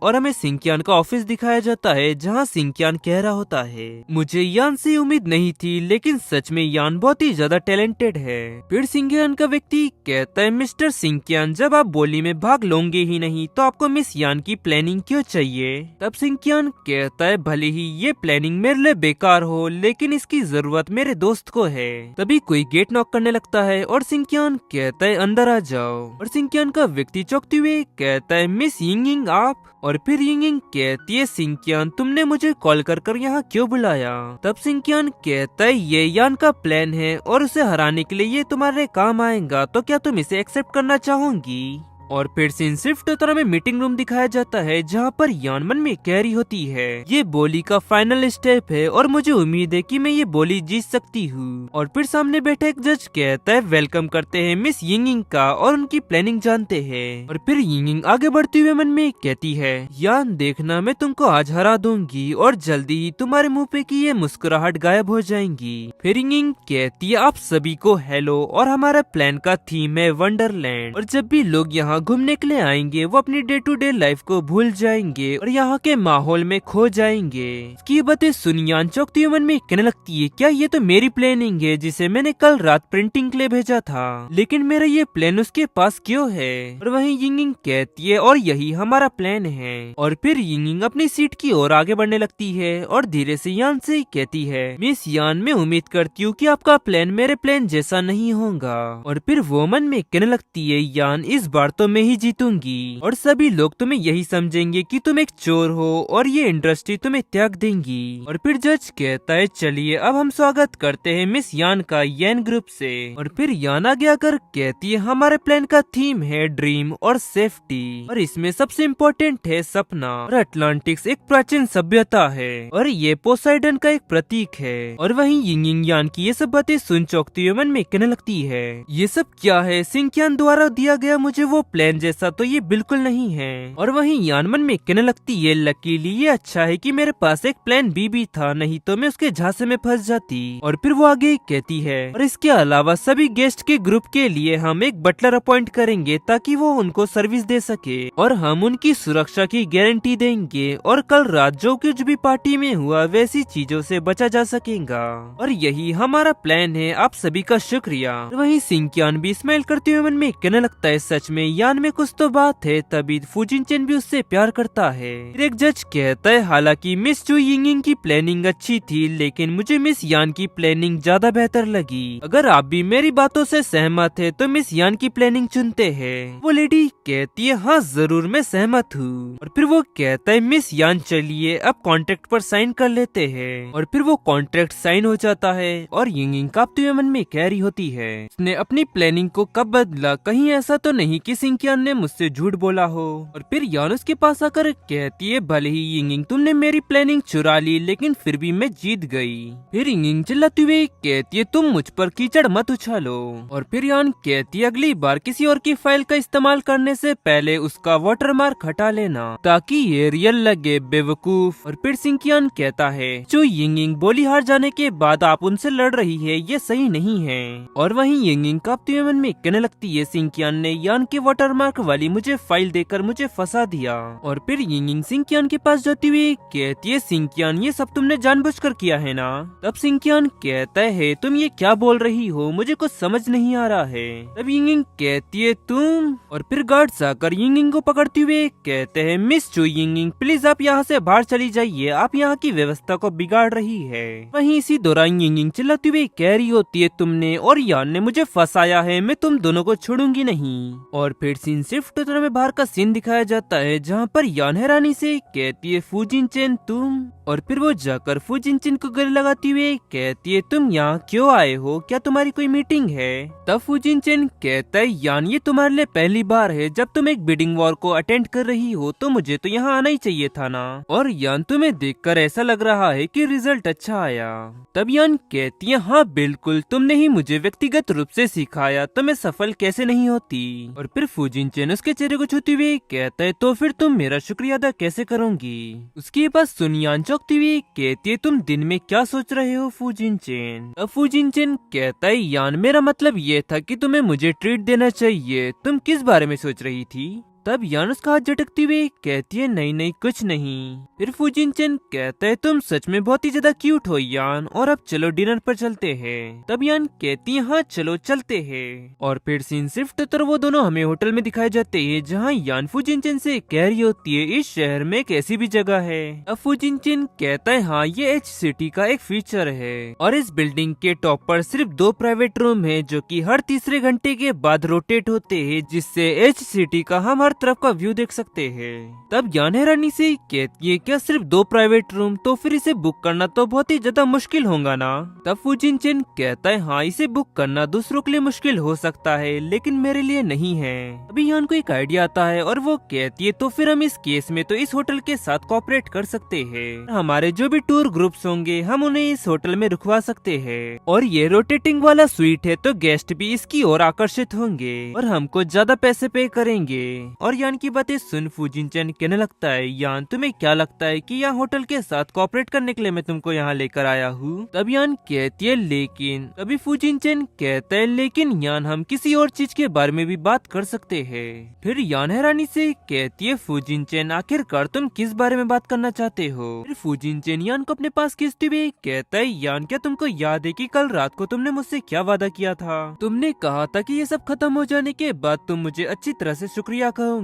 और हमें सिंकियान का ऑफिस दिखाया जाता है जहाँ सिंकियान कह रहा होता है मुझे यान से उम्मीद नहीं थी लेकिन सच में यान बहुत ही ज्यादा टैलेंटेड है। फिर सिंकियान का व्यक्ति कहता है मिस्टर सिंकियान जब आप बोली में भाग लोगे ही नहीं तो आपको मिस यान की प्लानिंग क्यों चाहिए? तब सिंकियान कहता है भले ही ये प्लानिंग मेरे लिए बेकार हो लेकिन इसकी जरूरत मेरे दोस्त को है। तभी कोई गेट नॉक करने लगता है और सिंकियान कहता है अंदर आ जाओ। और सिंकियान का व्यक्ति चौंकते हुए कहता है मिस यिंगिंग आप? और फिर यिंगिंग कहती है सिंकियान तुमने मुझे कॉल कर यहाँ क्यों बुलाया? तब सिंकियान कहता है ये यान का प्लान है और उसे हराने के लिए ये तुम्हारे काम आएगा तो क्या तुम इसे एक्सेप्ट करना चाहोगी? और फिर सीन शिफ्ट होता हमें मीटिंग रूम दिखाया जाता है जहाँ पर यान मन में कह रही होती है ये बोली का फाइनल स्टेप है और मुझे उम्मीद है कि मैं ये बोली जीत सकती हूँ। और फिर सामने बैठे एक जज कहता है वेलकम करते हैं मिस यिंगिंग का और उनकी प्लानिंग जानते हैं। और फिर यिंगिंग आगे बढ़ते हुए मन में कहती है यान देखना मैं तुमको आज हरा दूंगी और जल्दी ही तुम्हारे मुँह पे की ये मुस्कुराहट गायब हो जाएंगी। फिर यिंगिंग कहती है आप सभी को हेलो और हमारा प्लान का थीम है वंडरलैंड और जब भी लोग यहाँ घूमने के लिए आएंगे वो अपनी डे टू डे लाइफ को भूल जाएंगे और यहाँ के माहौल में खो जाएंगे। इसकी बातें सुन यान चौंकती हुई मन में कहने लगती है क्या ये तो मेरी प्लानिंग है जिसे मैंने कल रात प्रिंटिंग के लिए भेजा था लेकिन मेरा ये प्लान उसके पास क्यों है? और वहीं यिंगिंग कहती है और यही हमारा प्लान है। और फिर यिंगिंग अपनी सीट की ओर आगे बढ़ने लगती है और धीरे से यान से कहती है मिस यान मैं उम्मीद करती हूँ कि आपका प्लान मेरे प्लान जैसा नहीं होगा। और फिर वो मन में कहने लगती है यान इस बार तो मैं ही जीतूंगी और सभी लोग तुम्हें यही समझेंगे कि तुम एक चोर हो और ये इंडस्ट्री तुम्हें त्याग देंगी। और फिर जज कहता है चलिए अब हम स्वागत करते हैं मिस यान का येन ग्रुप से। और फिर यान आगे आकर कहती है हमारे प्लान का थीम है ड्रीम और सेफ्टी और इसमें सबसे इम्पोर्टेंट है सपना। और अटलांटिक्स एक प्राचीन सभ्यता है और ये पोसाइडन का एक प्रतीक है। और वहीं यिंगिंग यान की ये सब बातें सुन चौंकती हुई मन में कहने लगती है ये सब क्या है? सिंकियान द्वारा दिया गया मुझे वो प्लान जैसा तो ये बिल्कुल नहीं है। और वहीं यान मन में कहने लगती है लकीली ये अच्छा है कि मेरे पास एक प्लान बी भी था नहीं तो मैं उसके झांसे में फंस जाती। और फिर वो आगे कहती है और इसके अलावा सभी गेस्ट के ग्रुप के लिए हम एक बटलर अपॉइंट करेंगे ताकि वो उनको सर्विस दे सके और हम उनकी सुरक्षा की गारंटी देंगे और कल रात जो कुछ भी पार्टी में हुआ वैसी चीजों से बचा जा सकेगा और यही हमारा प्लान है। आप सभी का शुक्रिया। वहीं सिंकियान भी स्माइल करते हुए मन में कहने लगता है सच में यान में कुछ तो बात है तभी फुजिनचेन भी उससे प्यार करता है। फिर एक जज कहता है हालांकि मिस चू यिंगिंग की प्लानिंग अच्छी थी लेकिन मुझे मिस यान की प्लानिंग ज्यादा बेहतर लगी। अगर आप भी मेरी बातों से सहमत है तो मिस यान की प्लानिंग चुनते हैं। वो लेडी कहती है हाँ जरूर मैं सहमत हूँ। और फिर वो कहता है मिस यान चलिए अब कॉन्ट्रैक्ट पर साइन कर लेते हैं। और फिर वो कॉन्ट्रैक्ट साइन हो जाता है और यिंगिंग कांपते हुए मन में कह रही होती है उसने अपनी प्लानिंग को कब बदला? कहीं ऐसा तो नहीं कि सिंकियान ने मुझसे झूठ बोला हो। और फिर यान उसके पास आकर कहती है भले ही यिंगिंग तुमने मेरी प्लानिंग चुरा ली लेकिन फिर भी मैं जीत गई। फिर यिंगिंग चिल्लाती हुई कहती है तुम मुझ पर कीचड़ मत उछालो। और फिर यान कहती है अगली बार किसी और की फाइल का इस्तेमाल करने से पहले उसका वाटरमार्क हटा लेना ताकि ये रियल लगे बेवकूफ। और फिर सिंकियान कहता है जो यिंगिंग बोली हार जाने के बाद आप उनसे लड़ रही है ये सही नहीं है। और वहीं यिंगिंग कांपते हुए मन में कहने लगती है सिंकियान ने यान के वाटरमार्क वाली मुझे फाइल देकर मुझे फंसा दिया। और फिर यिंगिंग सिंकियान के पास जाती हुई कहती है सिंकियान ये सब तुमने जानबूझकर किया है ना। तब सिंकियान कहता है तुम ये क्या बोल रही हो मुझे कुछ समझ नहीं आ रहा है। तब यिंगिंग कहती है तुम। और फिर गार्ड्स आकर यिंगिंग को पकड़ते हुए कहते हैं मिस चू यिंगिंग प्लीज आप यहाँ से बाहर चली जाइए, आप यहाँ की व्यवस्था को बिगाड़ रही है। वहीं इसी दौरान यिंगिंग चिल्लाती हुई कह रही होती है तुमने और यान ने मुझे फंसाया है, मैं तुम दोनों को छोड़ूंगी नहीं। और फिर सीन सिर्फ टोटल में बाहर का सीन दिखाया जाता है जहाँ पर यान हैरानी से कहती है फूजिनचेन तुम। और फिर वो जाकर फूजिनचेन को गले लगाती हुई कहती है तुम यहाँ क्यों आए हो, क्या तुम्हारी कोई मीटिंग है। तब फूजिनचेन कहता है यान ये तुम्हारे लिए पहली बार है जब तुम एक बिडिंग वॉर को अटेंड कर रही हो तो मुझे तो यहाँ आना ही चाहिए था ना। और यान तुम्हें देखकर ऐसा लग रहा है कि रिजल्ट अच्छा आया। तब यान कहती है हाँ बिल्कुल तुमने ही मुझे व्यक्तिगत रूप से सिखाया तो मैं सफल कैसे नहीं होती। और फिर फूजिनचेन उसके चेहरे को छूती हुई कहता है तो फिर तुम मेरा शुक्रिया अदा कैसे करोगी। उसके बाद सुनियान चौंकती हुई कहती है तुम दिन में क्या सोच रहे हो फूजिनचेन। अब फूजिनचेन कहता है यान मेरा मतलब ये था कि तुम्हें मुझे ट्रीट देना चाहिए, तुम किस बारे में सोच रही थी। तब यान उसका हाथ झटकती हुई कहती है नहीं नहीं कुछ नहीं। फिर फूजिनचेन कहता है तुम सच में बहुत ही ज्यादा क्यूट हो यान, और अब चलो डिनर पर चलते हैं। तब यान कहती है हाँ चलो चलते हैं। और फिर सीन शिफ्ट तो वो दोनों हमें होटल में दिखाए जाते हैं जहाँ यान फूजिनचेन से कह रही होती है इस शहर में एक ऐसी भी जगह है। अब फूजिनचेन कहता है हाँ ये एच सिटी का एक फीचर है और इस बिल्डिंग के टॉप पर सिर्फ 2 प्राइवेट रूम है जो कि हर तीसरे घंटे के बाद रोटेट होते हैं जिससे एच सिटी का हम हर तरफ का व्यू देख सकते हैं। तब यान हैरानी से कहती है क्या सिर्फ 2 प्राइवेट रूम, तो फिर इसे बुक करना तो बहुत ही ज्यादा मुश्किल होगा ना। तब फूजिनचेन कहता है हाँ इसे बुक करना दूसरों के लिए मुश्किल हो सकता है लेकिन मेरे लिए नहीं है। अभी यान को एक आइडिया आता है और वो कहती है तो फिर हम इस केस में तो इस होटल के साथ कोऑपरेट कर सकते हैं, हमारे जो भी टूर ग्रुप्स होंगे हम उन्हें इस होटल में रुकवा सकते हैं और ये रोटेटिंग वाला स्वीट है तो गेस्ट भी इसकी ओर आकर्षित होंगे और हमको ज्यादा पैसे पे करेंगे। और यान की बातें सुन फूजिनचेन कहने लगता है यान तुम्हें क्या लगता है कि यहाँ होटल के साथ कोऑपरेट करने के लिए मैं तुमको यहाँ लेकर आया हूँ। तब यान कहती है लेकिन। तभी फूजिनचेन कहता है लेकिन यान हम किसी और चीज के बारे में भी बात कर सकते हैं। फिर यान हैरानी से कहती है फूजिनचेन आखिरकार तुम किस बारे में बात करना चाहते हो। फिर फूजिनचेन यान को अपने पास खींचते हुए कहता है यान क्या तुमको याद है कि कल रात को तुमने मुझसे क्या वादा किया था, तुमने कहा था कि ये सब खत्म हो जाने के बाद तुम मुझे अच्छी तरह से शुक्रिया कहोगी।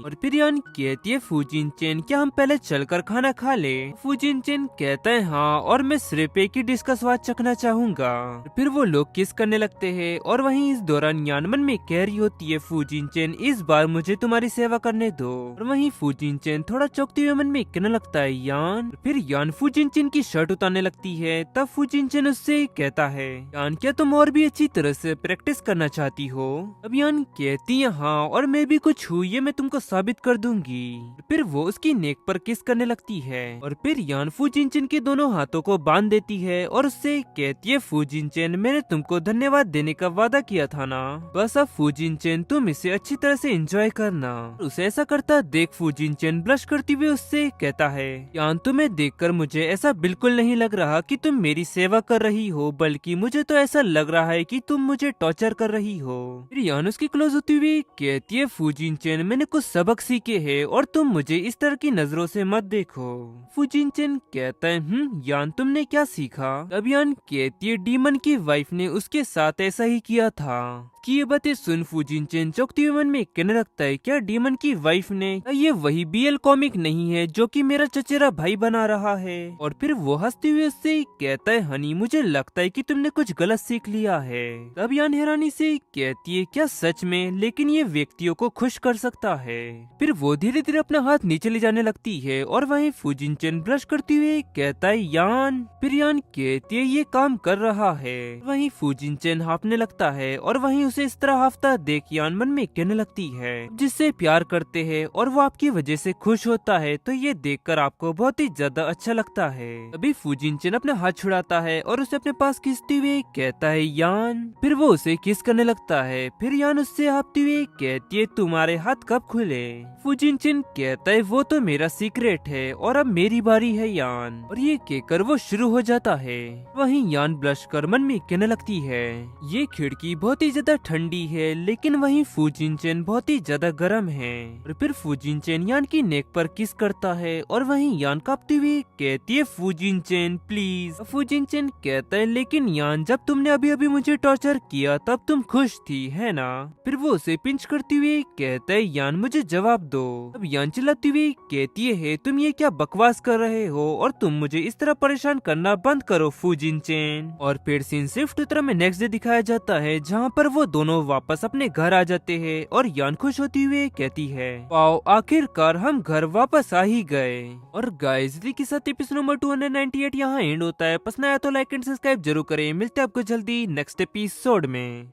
और फिर यान कहती है फूजिनचेन क्या हम पहले चलकर खाना खा ले। फूजिनचेन कहता है हाँ और मैं सिर्फ एक ही डिश का स्वाद चखना चाहूंगा। फिर वो लोग किस करने लगते हैं और वहीं इस दौरान यान मन में कह रही होती है फूजिनचेन इस बार मुझे तुम्हारी सेवा करने दो। और वहीं फूजिनचेन थोड़ा चौंकते हुए मन में कहने लगता है यान। फिर यान फूजिनचेन की शर्ट उतारने लगती है। तब फूजिनचेन उससे कहता है यान क्या तुम और भी अच्छी तरह से प्रैक्टिस करना चाहती हो। अब यान कहती है हाँ और मैं भी कुछ हूँ ये मैं तुमको साबित कर दूंगी। फिर वो उसकी नेक पर किस करने लगती है और फिर यान फूजिनचेन के दोनों हाथों को बांध देती है और उससे कहती है फूजिनचेन मैंने तुमको धन्यवाद देने का वादा किया था ना, बस अब फूजिनचेन तुम इसे अच्छी तरह से एंजॉय करना। उसे ऐसा करता देख फूजिनचेन ब्लश करती हुई उससे कहता है यान तुम्हें देखकर मुझे ऐसा बिल्कुल नहीं लग रहा कि तुम मेरी सेवा कर रही हो, बल्कि मुझे तो ऐसा लग रहा है कि तुम मुझे टॉर्चर कर रही हो। फिर यान उसकी क्लोज होती हुई कहती है फूजिनचेन मैंने कुछ सबक सीखे हैं और तुम मुझे इस तरह की नजरों से मत देखो। फूजिनचेन कहता है यान तुमने क्या सीखा। तब यान कहती है डीमन की वाइफ ने उसके साथ ऐसा ही किया था। कि ये बातें सुन फूजिनचेन चौंकते हुए मन में कहने लगता है क्या डीमन की वाइफ ने, ये वही बीएल कॉमिक नहीं है जो कि मेरा चचेरा भाई बना रहा है। और फिर वो हंसते हुए उससे कहता है हनी मुझे लगता है कि तुमने कुछ गलत सीख लिया है। तब यान हैरानी से कहती है क्या सच में, लेकिन ये व्यक्तियों को खुश कर सकता लगता है। फिर वो धीरे धीरे अपना हाथ नीचे ले जाने लगती है और वहीं फुजिनचेन ब्रश करते हुए कहता है यान। फिर यान कहती है ये काम कर रहा है। वहीं फुजिनचेन हाफने लगता है और वहीं उसे इस तरह हाफता देख यान मन में कहने लगती है जिससे प्यार करते हैं और वो आपकी वजह से खुश होता है तो ये देखकर आपको बहुत ही ज्यादा अच्छा लगता है। अभी फुजिनचेन अपना हाथ छुड़ाता है और उसे अपने पास खींचते हुए कहता है यान। फिर वो उसे किस करने लगता है। फिर यान उससे हाँफते हुए कहती है तुम्हारे हाथ कब खुले। फुजिनचेन कहता है वो तो मेरा सीक्रेट है और अब मेरी बारी है यान। और ये कहकर वो शुरू हो जाता है। वहीं यान ब्लश कर मन में कहने लगती है ये खिड़की बहुत ही ज्यादा ठंडी है लेकिन वहीं फुजिनचेन बहुत ही ज्यादा गर्म है। और फिर फुजिनचेन यान की नेक पर किस करता है और वहीं यान कांपते हुए कहती है फुजिनचेन प्लीज। फुजिनचेन कहता है लेकिन यान जब तुमने अभी अभी मुझे टॉर्चर किया तब तुम खुश थी है ना। फिर वो उसे पिंच करते हुए कहता है यान मुझे जवाब दो। अब यान चिल्लाती हुई कहती है तुम ये क्या बकवास कर रहे हो और तुम मुझे इस तरह परेशान करना बंद करो फुजिनचेन। और फिर सीन शिफ्ट तरह में नेक्स्ट डे दिखाया जाता है जहाँ पर वो दोनों वापस अपने घर आ जाते हैं और यान खुश होती हुए कहती है वाओ आखिरकार हम घर वापस आ ही गए। और गाइस इसी के साथ एपिसोड नंबर 298 यहाँ एंड होता है। पसंद आया तो लाइक एंड सब्सक्राइब जरूर करें। मिलते हैं आपको जल्दी नेक्स्ट एपिसोड में।